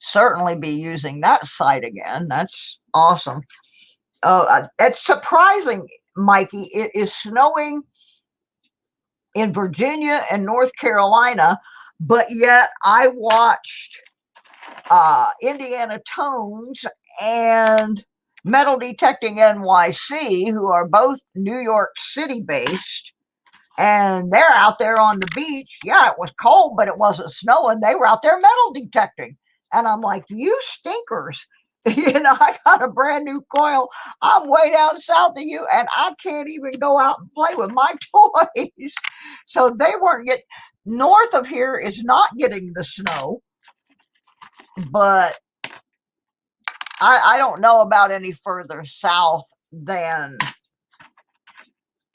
certainly be using that site again. That's awesome. Oh, it's surprising, Mikey. It is snowing in Virginia and North Carolina, but yet I watched Indiana Tones and Metal Detecting NYC, who are both New York City based, and they're out there on the beach. Yeah, it was cold, but it wasn't snowing. They were out there metal detecting. And I'm like, you stinkers. I got a brand new coil. I'm way down south of you, and I can't even go out and play with my toys. So they weren't getting, north of here is not getting the snow. But I don't know about any further south than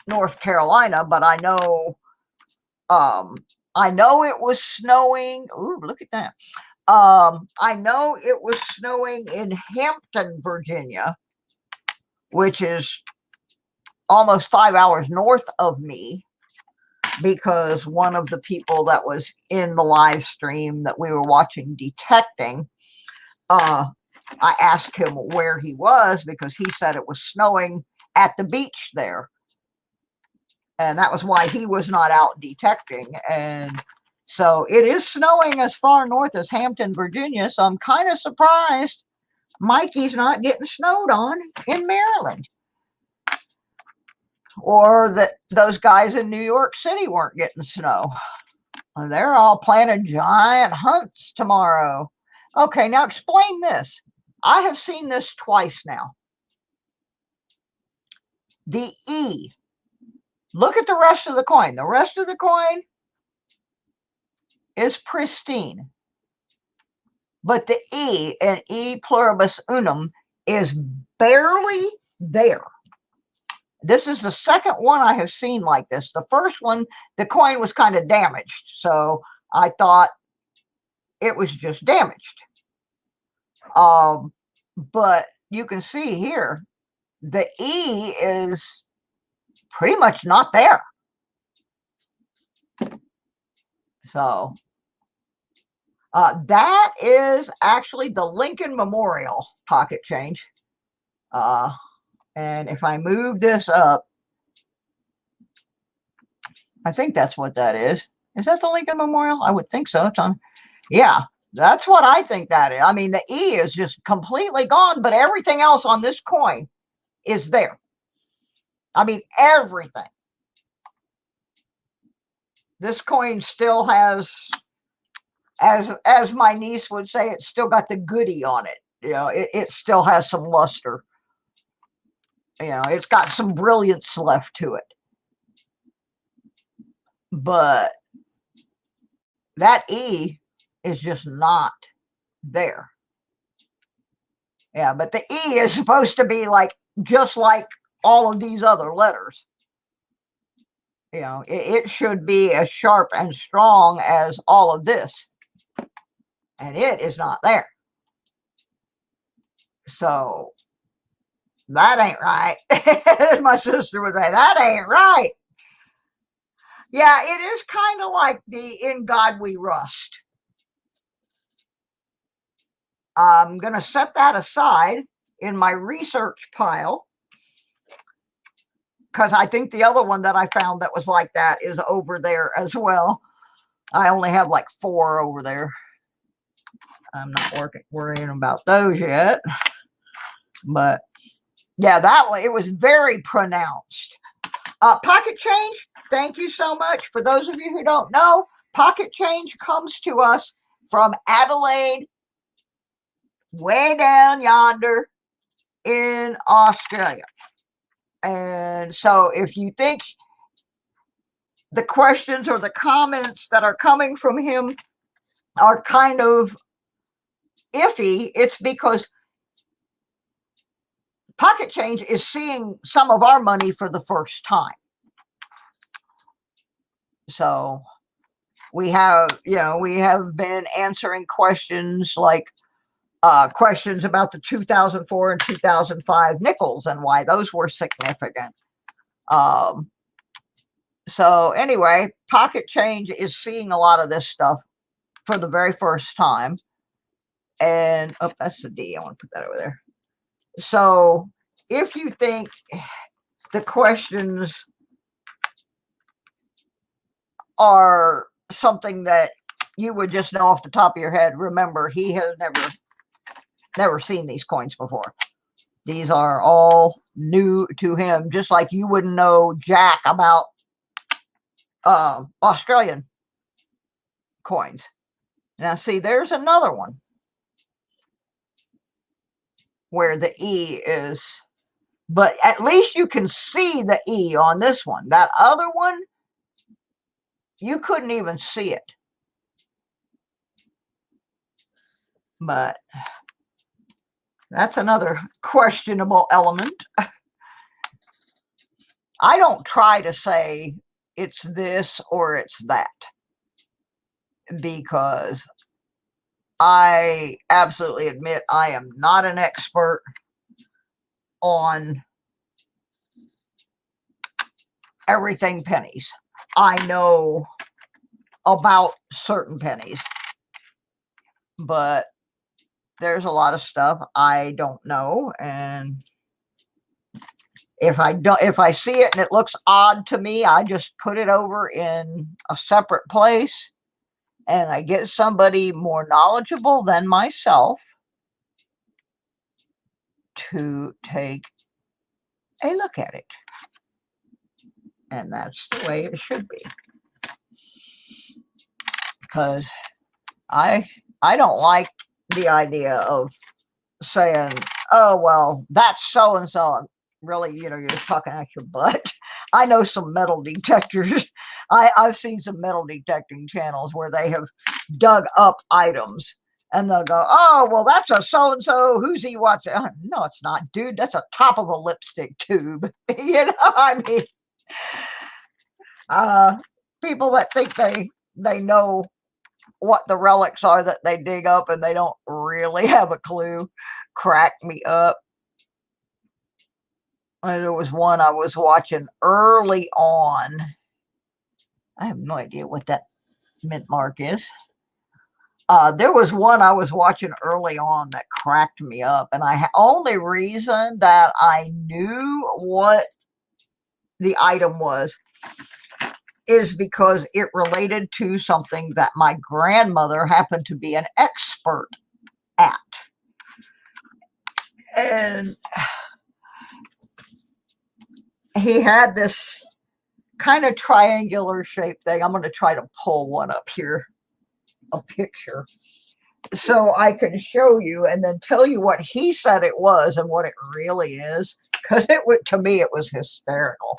North Carolina, but I know it was snowing. Ooh, look at that. I know it was snowing in Hampton, Virginia, which is almost 5 hours north of me, because one of the people that was in the live stream that we were watching detecting, I asked him where he was, because he said it was snowing at the beach there. And that was why he was not out detecting. And so it is snowing as far north as Hampton, Virginia. So I'm kind of surprised Mikey's not getting snowed on in Maryland. Or that those guys in New York City weren't getting snow. They're all planning giant hunts tomorrow. Okay, now explain this. I have seen this twice now. The E. Look at the rest of the coin. The rest of the coin is pristine. But the E in E pluribus unum is barely there. This is the second one I have seen like this. The first one, the coin was kind of damaged. So I thought it was just damaged. But you can see here, the E is pretty much not there. So that is actually the Lincoln Memorial pocket change. And if I move this up, I think that's what that is. Is that the Lincoln Memorial? I would think so. It's on. Yeah, that's what I think that is. I mean, the E is just completely gone, but everything else on this coin is there. I mean, everything. This coin still has, as my niece would say, it's still got the goodie on it. You know, it still has some luster. You know, it's got some brilliance left to it. But that E is just not there. Yeah, but the E is supposed to be like, just like all of these other letters. You know, it should be as sharp and strong as all of this. And it is not there. So that ain't right. As my sister would say, that ain't right. Yeah, it is kind of like the In God We Rust. I'm going to set that aside in my research pile, because I think the other one that I found that was like that is over there as well. I only have like 4 over there. I'm not worrying about those yet. But yeah, that one, it was very pronounced. Pocket change, thank you so much. For those of you who don't know, pocket change comes to us from Adelaide, way down yonder in Australia. And so if you think the questions or the comments that are coming from him are kind of iffy, it's because pocket change is seeing some of our money for the first time. So we have, you know, we have been answering questions like questions about the 2004 and 2005 nickels and why those were significant. So anyway, pocket change is seeing a lot of this stuff for the very first time. And oh, that's the D. I want to put that over there. So if you think the questions are something that you would just know off the top of your head, remember, he has never seen these coins before. These are all new to him, just like you wouldn't know jack about Australian coins. Now see, there's another one where the E is, but at least you can see the E on this one. That other one, you couldn't even see it. But that's another questionable element. I don't try to say it's this or it's that, because I absolutely admit I am not an expert on everything pennies. I know about certain pennies, but there's a lot of stuff I don't know, and if I see it and it looks odd to me, I just put it over in a separate place and I get somebody more knowledgeable than myself to take a look at it. And that's the way it should be. Because I don't like the idea of saying, oh, well, that's so-and-so. Really, you know, you're just talking out your butt. I know some metal detectors. I've seen some metal detecting channels where they have dug up items and they'll go, oh, well, that's a so-and-so. Who's he? What's it? No, it's not, dude. That's a top of a lipstick tube. You know, I mean, people that think they know what the relics are that they dig up and they don't really have a clue crack me up. And there was one I was watching early on. I have no idea what that mint mark is. There was one I was watching early on that cracked me up, and only reason that I knew what the item was is because it related to something that my grandmother happened to be an expert at. And he had this kind of triangular shaped thing. I'm going to try to pull one up here, a picture, so I can show you and then tell you what he said it was and what it really is, because to me it was hysterical.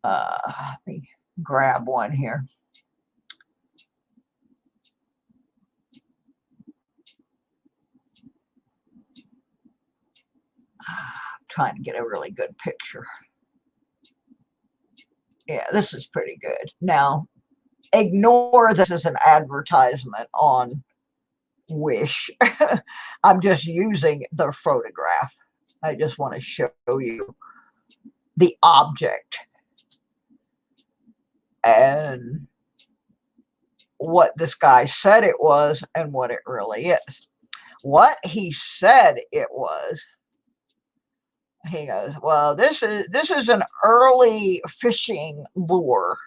Let me grab one here. I'm trying to get a really good picture. Yeah, this is pretty good. Now, ignore this as an advertisement on Wish. I'm just using the photograph. I just want to show you the object and what this guy said it was and what it really is. What he said it was, he goes, well, this is an early fishing lure,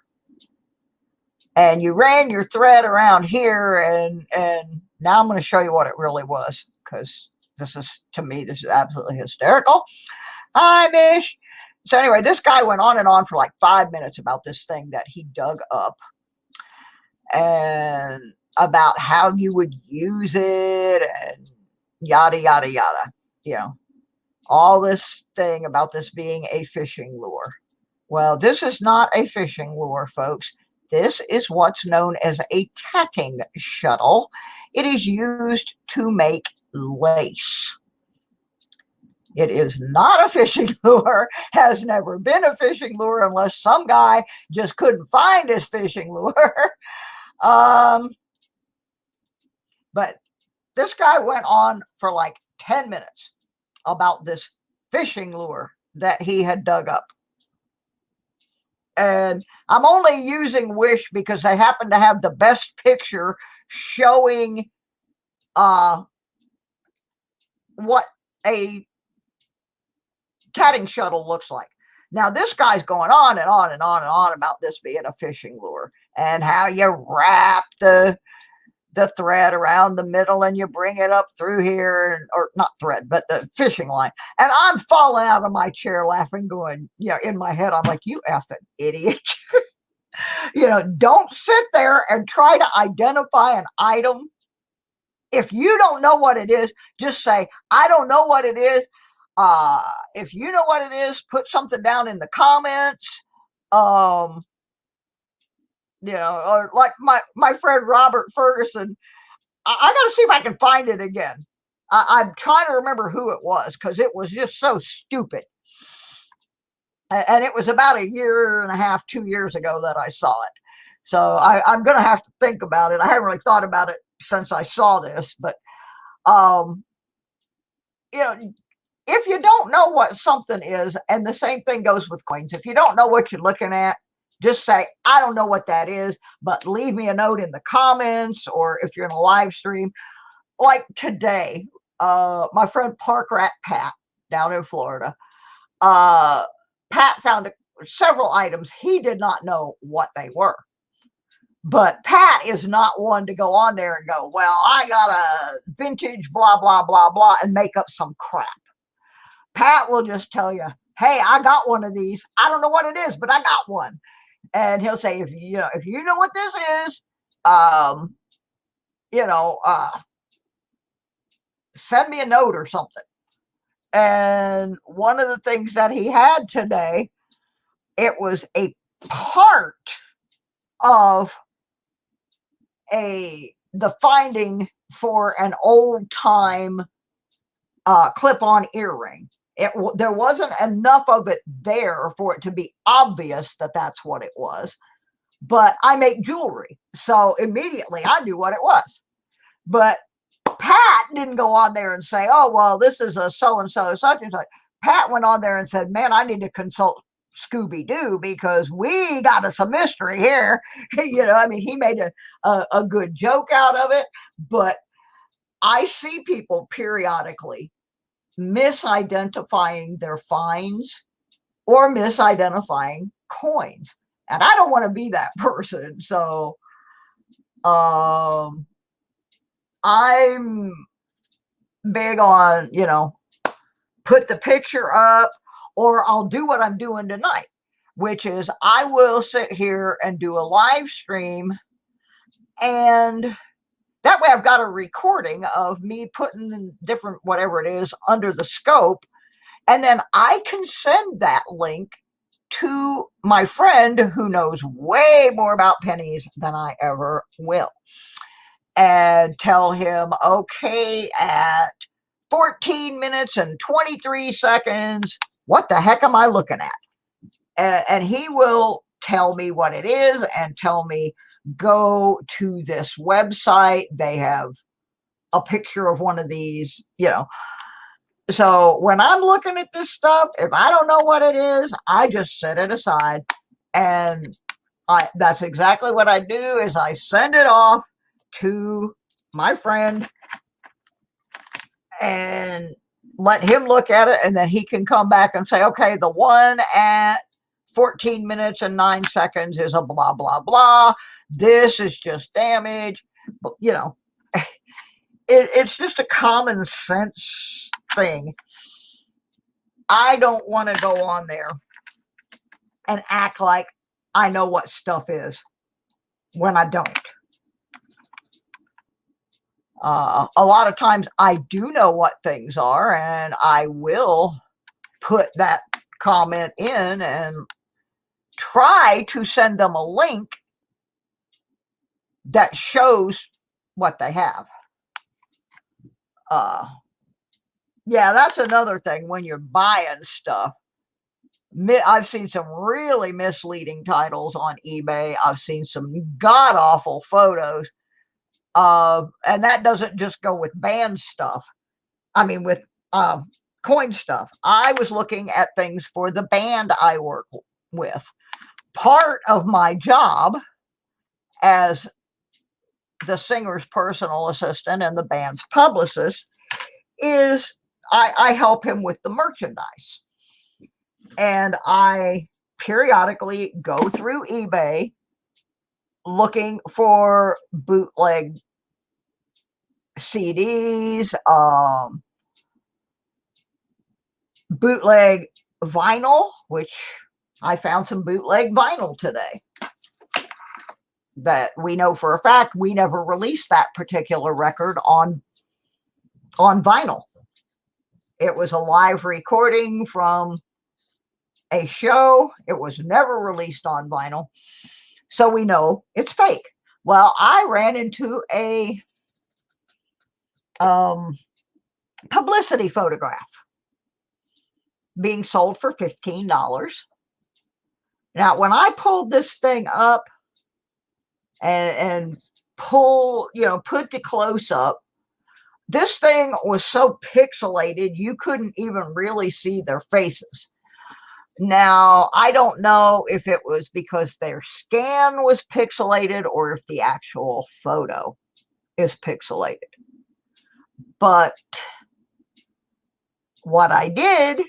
and you ran your thread around here, and now I'm going to show you what it really was, because this is, to me, this is absolutely hysterical. Hi, Mish. So anyway, this guy went on and on for like 5 minutes about this thing that he dug up and about how you would use it and yada, yada, yada, you know. All this thing about this being a fishing lure. Well, this is not a fishing lure, folks. This is what's known as a tacking shuttle. It is used to make lace. It is not a fishing lure, has never been a fishing lure unless some guy just couldn't find his fishing lure. But this guy went on for like 10 minutes about this fishing lure that he had dug up. And I'm only using Wish because they happen to have the best picture showing what a tatting shuttle looks like. Now, this guy's going on and on and on and on about this being a fishing lure and how you wrap the thread around the middle and you bring it up through here, or not thread, but the fishing line. And I'm falling out of my chair laughing, going, in my head, I'm like, you effing idiot. Don't sit there and try to identify an item. If you don't know what it is, just say, I don't know what it is. If you know what it is, put something down in the comments. Or like my friend Robert Ferguson, I got to see if I can find it again. I'm trying to remember who it was because it was just so stupid. And it was about 1.5 years, 2 years ago that I saw it. So I'm going to have to think about it. I haven't really thought about it since I saw this, but, if you don't know what something is, and the same thing goes with coins, if you don't know what you're looking at, just say, I don't know what that is, but leave me a note in the comments, or if you're in a live stream. Like today, my friend Park Rat Pat down in Florida, Pat found several items. He did not know what they were. But Pat is not one to go on there and go, well, I got a vintage blah, blah, blah, blah, and make up some crap. Pat will just tell you, hey, I got one of these. I don't know what it is, but I got one. And he'll say, if you know what this is, send me a note or something. And one of the things that he had today, it was a part of the finding for an old time clip-on earring. There wasn't enough of it there for it to be obvious that that's what it was. But I make jewelry, so immediately I knew what it was. But Pat didn't go on there and say, oh, well, this is a so-and-so, such and such. Pat went on there and said, man, I need to consult Scooby-Doo because we got us a mystery here. I mean, he made a good joke out of it, but I see people periodically misidentifying their finds or misidentifying coins. And I don't want to be that person. So I'm big on, put the picture up, or I'll do what I'm doing tonight, which is I will sit here and do a live stream, and that way I've got a recording of me putting different, whatever it is, under the scope, and then I can send that link to my friend who knows way more about pennies than I ever will, and tell him, okay, at 14 minutes and 23 seconds, what the heck am I looking at? And he will tell me what it is and tell me, go to this website. They have a picture of one of these, So when I'm looking at this stuff, if I don't know what it is, I just set it aside. And that's exactly what I do, is I send it off to my friend and let him look at it, and then he can come back and say, okay, the one at 14 minutes and 9 seconds is a blah, blah, blah. This is just damage. But, it's just a common sense thing. I don't want to go on there and act like I know what stuff is when I don't. A lot of times I do know what things are, and I will put that comment in and try to send them a link that shows what they have. Yeah, that's another thing when you're buying stuff. I've seen some really misleading titles on eBay. I've seen some god-awful photos. And that doesn't just go with band stuff. I mean, with coin stuff. I was looking at things for the band I work with. Part of my job as the singer's personal assistant and the band's publicist is I help him with the merchandise. And I periodically go through eBay looking for bootleg CDs, bootleg vinyl, which I found some bootleg vinyl today that we know for a fact we never released that particular record on vinyl. It was a live recording from a show. It was never released on vinyl. So we know it's fake. Well, I ran into a publicity photograph being sold for $15. Now, when I pulled this thing up and put the close up, this thing was so pixelated you couldn't even really see their faces. Now, I don't know if it was because their scan was pixelated or if the actual photo is pixelated. But what I did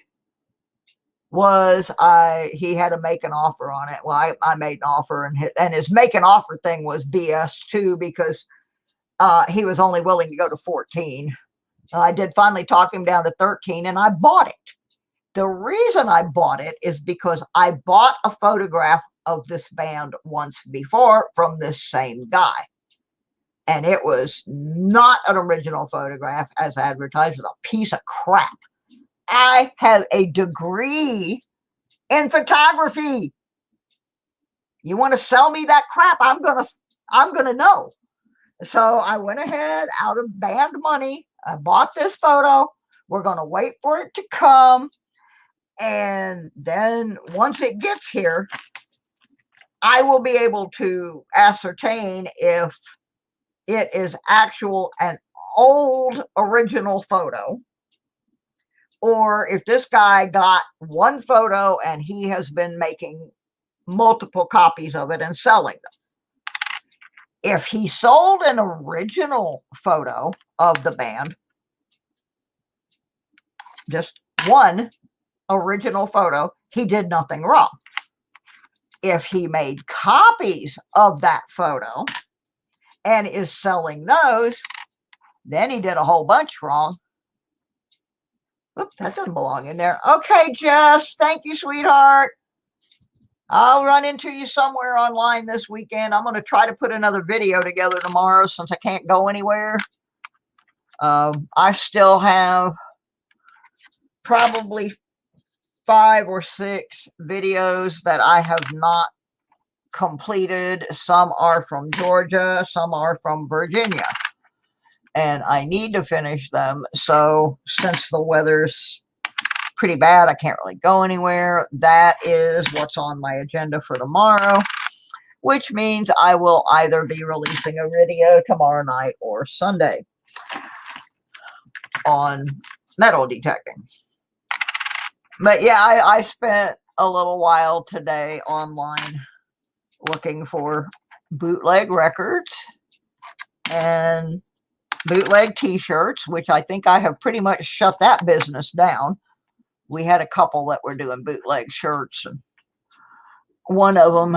was he had to make an offer on it. Well, I made an offer, and his make an offer thing was BS too, because he was only willing to go to 14. I did finally talk him down to 13, and I bought it. The reason I bought it is because I bought a photograph of this band once before from this same guy. And it was not an original photograph as advertised. It was a piece of crap. I have a degree in photography. You want to sell me that crap? I'm gonna know. So I went ahead out of band money. I bought this photo. We're gonna wait for it to come. And then once it gets here, I will be able to ascertain if it is an old original photo, or if this guy got one photo and he has been making multiple copies of it and selling them. If he sold an original photo of the band, just one original photo, he did nothing wrong. If he made copies of that photo and is selling those, then he did a whole bunch wrong. Oops, that doesn't belong in there. Okay, Jess, thank you, sweetheart. I'll run into you somewhere online this weekend. I'm going to try to put another video together tomorrow since I can't go anywhere. I still have probably 5 or 6 videos that I have not completed. Some are from Georgia, some are from Virginia, and I need to finish them. So since the weather's pretty bad, I can't really go anywhere. That is what's on my agenda for tomorrow, which means I will either be releasing a video tomorrow night or Sunday on metal detecting. But yeah, I spent a little while today online looking for bootleg records and bootleg t-shirts, which I think I have pretty much shut that business down. We had a couple that were doing bootleg shirts, and one of them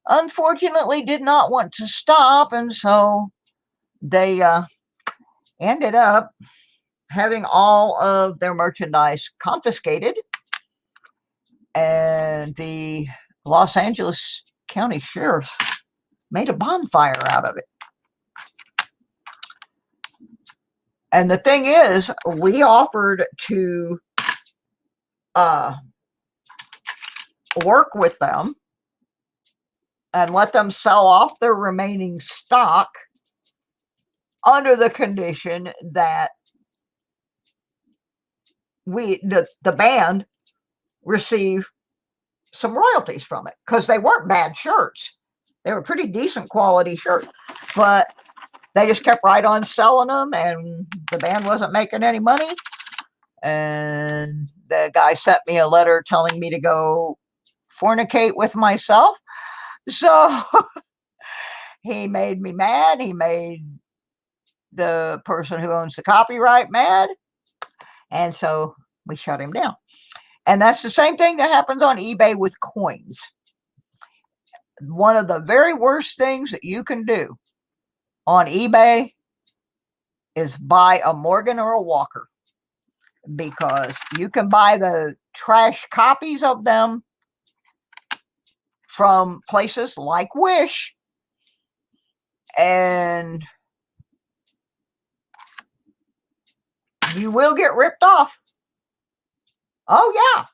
unfortunately did not want to stop, and so they ended up having all of their merchandise confiscated, and the Los Angeles County Sheriff made a bonfire out of it. And the thing is, we offered to work with them and let them sell off their remaining stock under the condition that the band receive some royalties from it, because they weren't bad shirts. They were pretty decent quality shirts, but they just kept right on selling them, and the band wasn't making any money. And the guy sent me a letter telling me to go fornicate with myself. So he made me mad. He made the person who owns the copyright mad. And so we shut him down. And that's the same thing that happens on eBay with coins. One of the very worst things that you can do on eBay is buy a Morgan or a Walker, because you can buy the trash copies of them from places like Wish, and you will get ripped off. Oh yeah,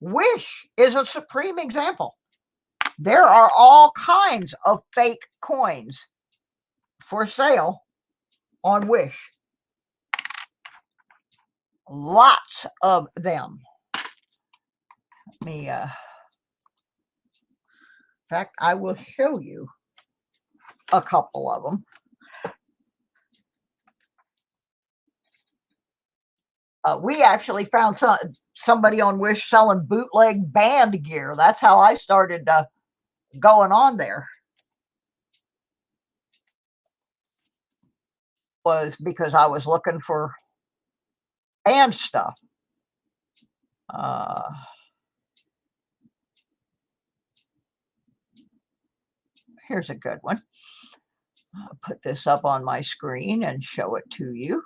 Wish is a supreme example. There are all kinds of fake coins for sale on Wish. Lots of them. Let me, in fact, I will show you a couple of them. We actually found somebody on Wish selling bootleg band gear. That's how I started going on there. Was because I was looking for band stuff. Here's a good one. I'll put this up on my screen and show it to you.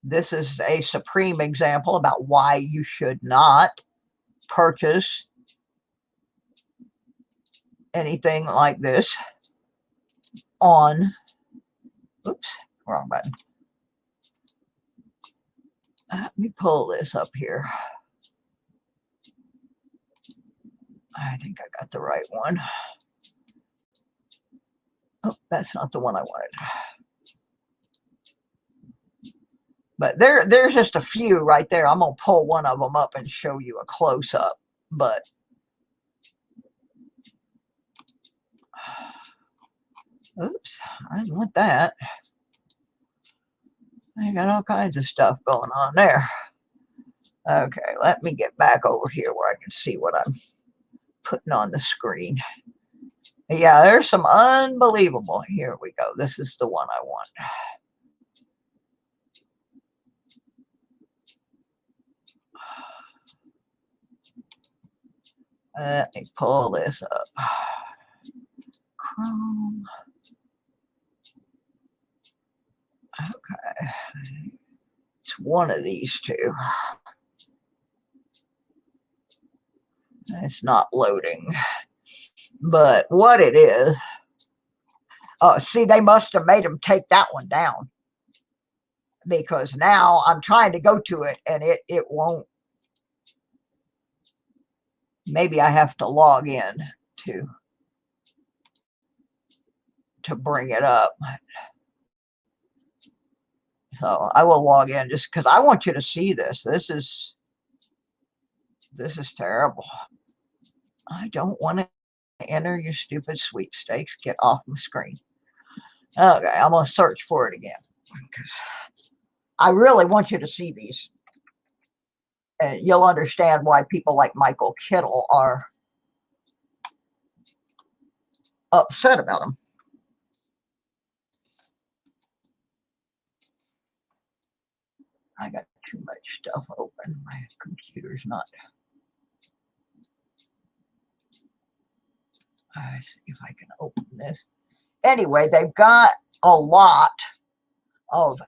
This is a supreme example about why you should not purchase anything like this on, oops, wrong button. Let me pull this up here. I think I got the right one. Oh, that's not the one I wanted. But there's just a few right there. I'm going to pull one of them up and show you a close-up. But oops, I didn't want that. I got all kinds of stuff going on there. Okay, let me get back over here where I can see what I'm putting on the screen. Yeah, there's some unbelievable. Here we go. This is the one I want. Let me pull this up. Chrome. Okay. It's one of these two. It's not loading. But what it is, oh, see, they must have made them take that one down. Because now I'm trying to go to it and it won't. Maybe I have to log in to bring it up. So I will log in just because I want you to see this. This is terrible. I don't want to enter your stupid sweepstakes. Get off my screen. Okay, I'm going to search for it again. Because I really want you to see these. And you'll understand why people like Michael Kittle are upset about them. I got too much stuff open. My computer's not. Let's see if I can open this. Anyway, they've got a lot of,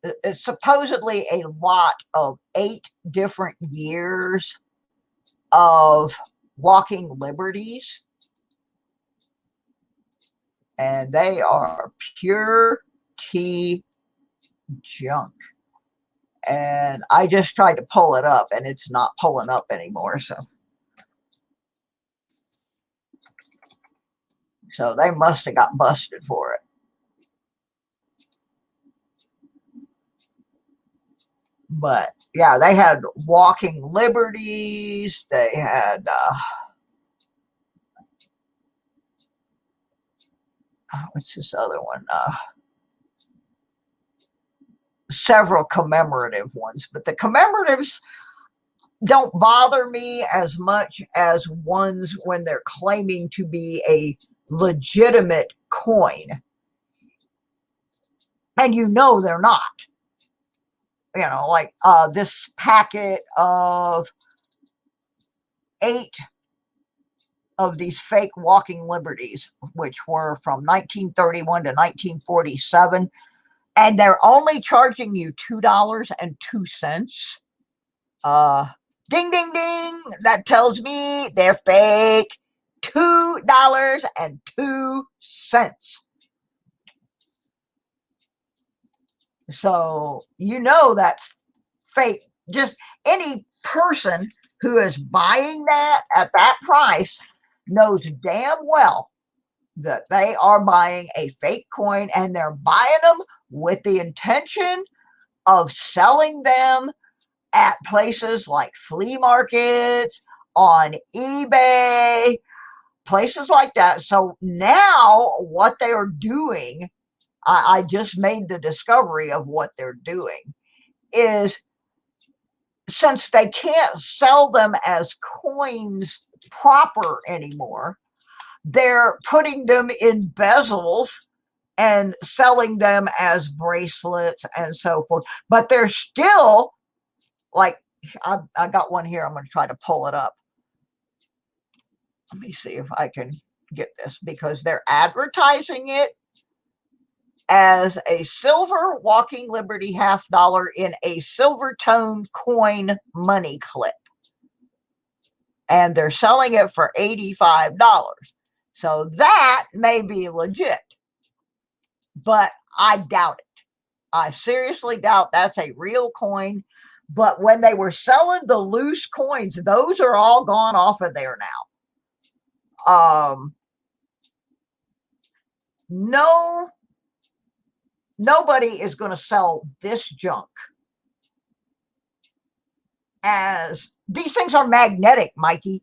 it's supposedly a lot of 8 different years of walking liberties. And they are pure tea junk. And I just tried to pull it up and it's not pulling up anymore. So they must have got busted for it. But yeah, they had walking liberties. They had what's this other one? Several commemorative ones, but the commemoratives don't bother me as much as ones when they're claiming to be a legitimate coin. And you know they're not. You know, like this packet of 8 of these fake walking liberties, which were from 1931 to 1947. And they're only charging you $2.02. Ding, ding, ding. That tells me they're fake. $2.02. So, you know that's fake. Just any person who is buying that at that price knows damn well that they are buying a fake coin, and they're buying them with the intention of selling them at places like flea markets, on eBay, places like that. So now what they are doing, I just made the discovery of what they're doing, is since they can't sell them as coins proper anymore, they're putting them in bezels and selling them as bracelets and so forth. But they're still like, I got one here. I'm going to try to pull it up. Let me see if I can get this, because they're advertising it as a silver walking liberty $50 in a silver tone coin money clip. And they're selling it for $85. So that may be legit, but I doubt it. I seriously doubt that's a real coin. But when they were selling the loose coins, those are all gone off of there now. Nobody is going to sell this junk. As these things are magnetic, Mikey.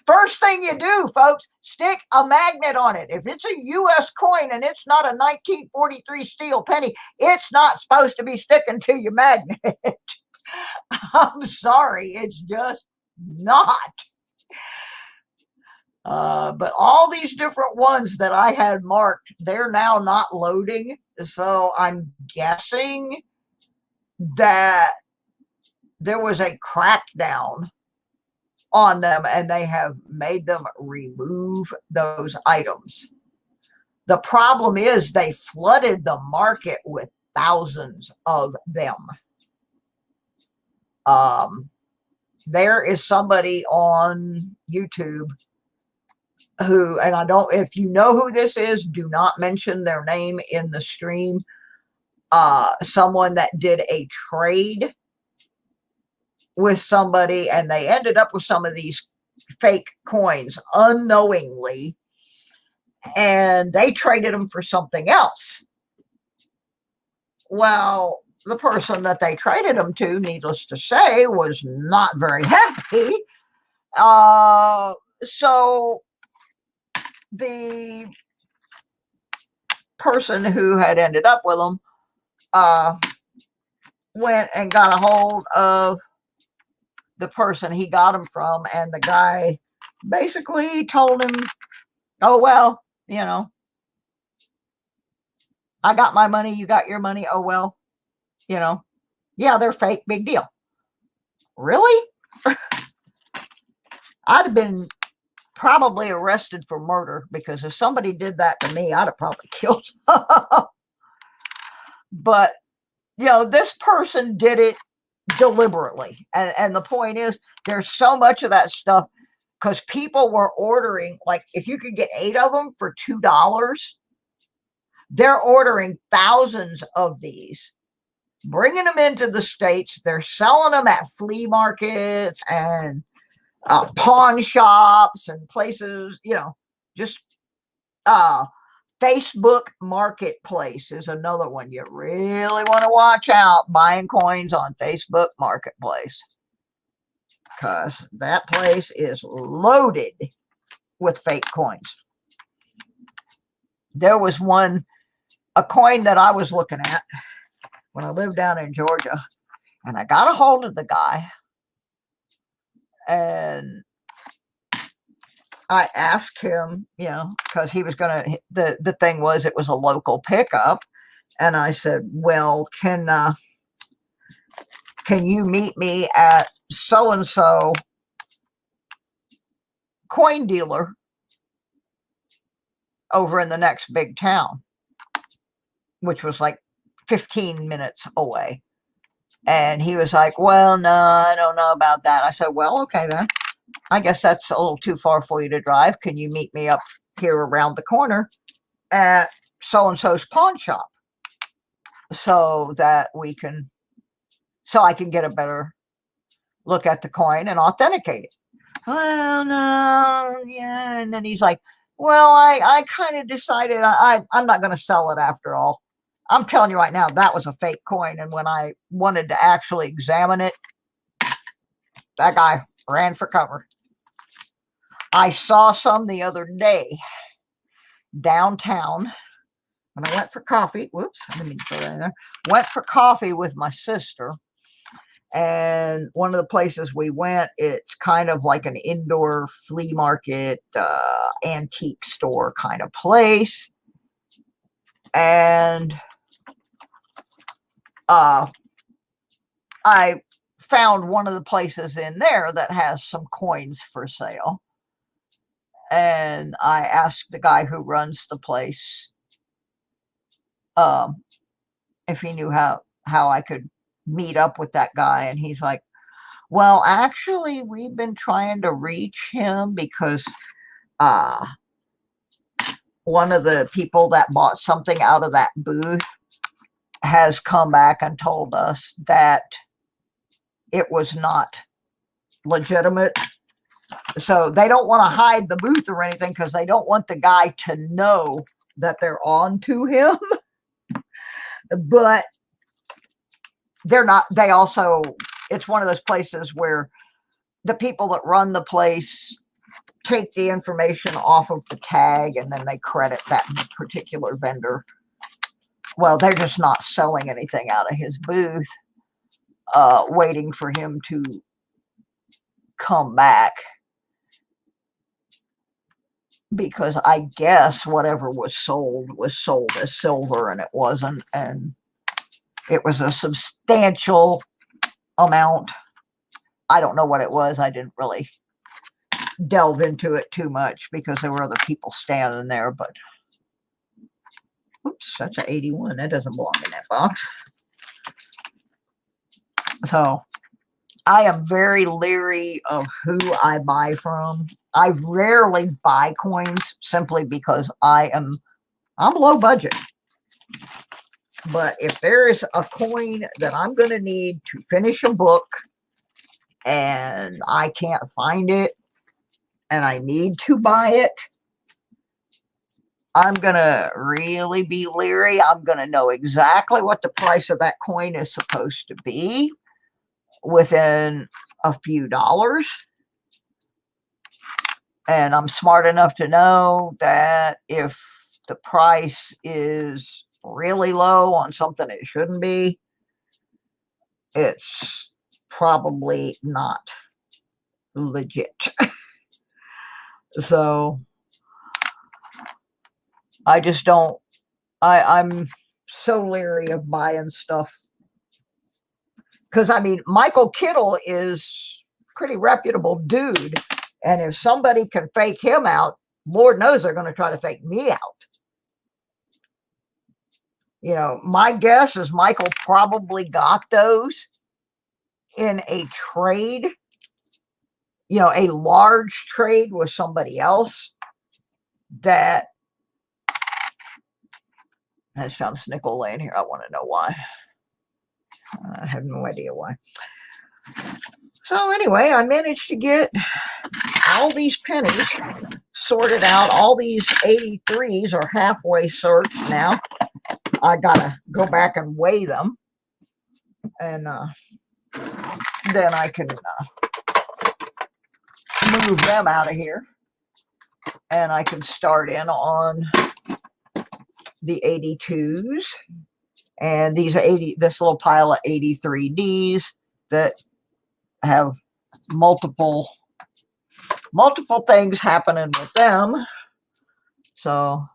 First thing you do, folks, stick a magnet on it. If it's a U.S. coin and it's not a 1943 steel penny, it's not supposed to be sticking to your magnet. I'm sorry, it's just not. But all these different ones that I had marked, they're now not loading. So I'm guessing that there was a crackdown on them and they have made them remove those items. The problem is they flooded the market with thousands of them. There is somebody on YouTube who, and I don't, if you know who this is, do not mention their name in the stream. Someone that did a trade with somebody and they ended up with some of these fake coins unknowingly, and they traded them for something else. Well, the person that they traded them to, needless to say, was not very happy. So the person who had ended up with them went and got a hold of the person he got them from, and the guy basically told him, oh, well, you know, I got my money, you got your money, oh, well, you know, yeah, they're fake, big deal. Really? I'd have been probably arrested for murder, because if somebody did that to me, I'd have probably killed them. But, you know, this person did it deliberately. And the point is, there's so much of that stuff because people were ordering, like, if you could get 8 of them for $2, they're ordering thousands of these, bringing them into the States. They're selling them at flea markets and pawn shops and places, you know, just Facebook Marketplace is another one. You really want to watch out buying coins on Facebook Marketplace, because that place is loaded with fake coins. There was a coin that I was looking at when I lived down in Georgia, and I got a hold of the guy, and I asked him, you know, because he was going to, the thing was, it was a local pickup. And I said, well, can you meet me at so-and-so coin dealer over in the next big town, which was like 15 minutes away. And he was like, well, no, I don't know about that. I said, well, okay, then. I guess that's a little too far for you to drive. Can you meet me up here around the corner at so-and-so's pawn shop so that I can get a better look at the coin and authenticate it? Well, no, yeah. And then he's like, well, I kind of decided I'm not going to sell it after all. I'm telling you right now, that was a fake coin. And when I wanted to actually examine it, that guy ran for cover. I saw some the other day downtown when I went for coffee. Whoops, I didn't mean to throw that in there. Went for coffee with my sister. And one of the places we went, it's kind of like an indoor flea market, antique store kind of place. And I found one of the places in there that has some coins for sale. And I asked the guy who runs the place if he knew how I could meet up with that guy. And he's like, well, actually, we've been trying to reach him because one of the people that bought something out of that booth has come back and told us that it was not legitimate. So they don't want to hide the booth or anything because they don't want the guy to know that they're on to him. But they're not, they also, it's one of those places where the people that run the place take the information off of the tag and then they credit that particular vendor. Well, they're just not selling anything out of his booth, waiting for him to come back. Because I guess whatever was sold as silver, and it wasn't, and it was a substantial amount. I don't know what it was. I didn't really delve into it too much because there were other people standing there, but oops, that's an 81. That doesn't belong in that box. So I am very leery of who I buy from. I rarely buy coins simply because I'm low budget. But if there is a coin that I'm going to need to finish a book and I can't find it and I need to buy it, I'm going to really be leery. I'm going to know exactly what the price of that coin is supposed to be within a few dollars. And I'm smart enough to know that if the price is really low on something it shouldn't be, it's probably not legit. So I just don't, I'm so leery of buying stuff. Because, I mean, Michael Kittle is a pretty reputable dude. And if somebody can fake him out, Lord knows they're going to try to fake me out. You know, my guess is Michael probably got those in a trade, you know, a large trade with somebody else that has found this nickel laying here. I want to know why. I have no idea why. So anyway, I managed to get all these pennies sorted out. All these 83s are halfway searched now. I gotta go back and weigh them, and then I can move them out of here, and I can start in on the 82s and this little pile of 83Ds that have multiple things happening with them. So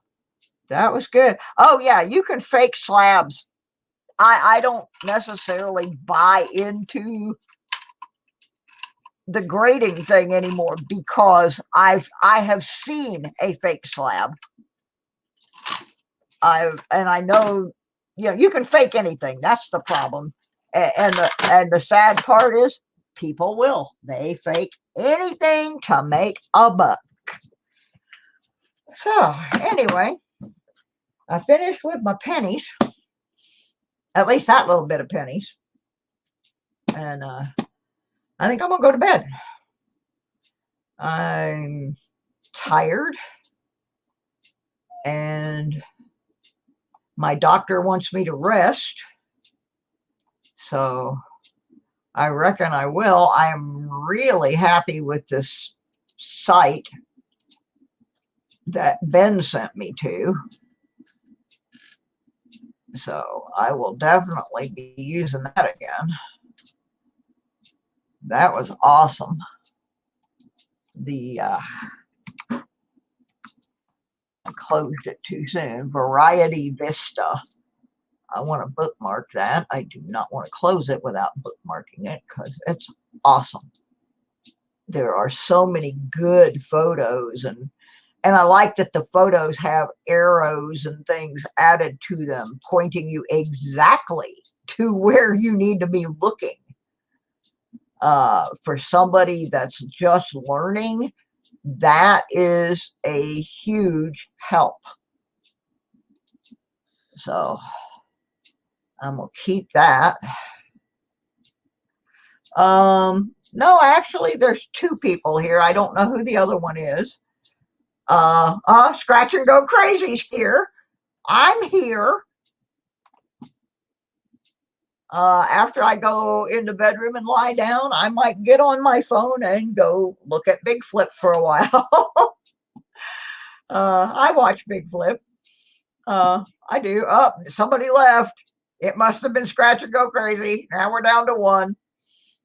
that was good. Oh yeah, you can fake slabs. I don't necessarily buy into the grading thing anymore because I have seen a fake slab. And I know, you know, you can fake anything. That's the problem. And the sad part is people will. They fake anything to make a buck. So anyway, I finished with my pennies. At least that little bit of pennies. And I think I'm going to go to bed. I'm tired. And my doctor wants me to rest. So I reckon I will. I'm really happy with this site that Ben sent me to. So I will definitely be using that again. That was awesome. I closed it too soon. Variety Vista. I want to bookmark that. I do not want to close it without bookmarking it because it's awesome. There are so many good photos, and I like that the photos have arrows and things added to them, pointing you exactly to where you need to be looking. For somebody that's just learning, that is a huge help. So I'm going to keep that. No, actually, there's two people here. I don't know who the other one is. Scratch and Go Crazy's here. I'm here. After I go in the bedroom and lie down, I might get on my phone and go look at Big Flip for a while. I watch Big Flip. I do. Oh, somebody left. It must have been Scratch and Go Crazy. Now we're down to one.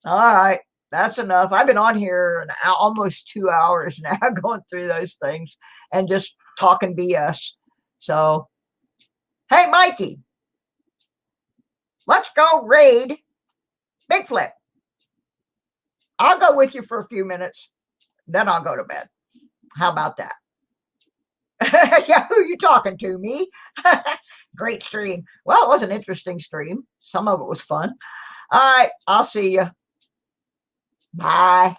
All right. That's enough. I've been on here almost 2 hours now going through those things and just talking BS. So, hey, Mikey, let's go raid Big Flip. I'll go with you for a few minutes. Then I'll go to bed. How about that? Yeah, who are you talking to? Me? Great stream. Well, it was an interesting stream. Some of it was fun. All right. I'll see you. Bye.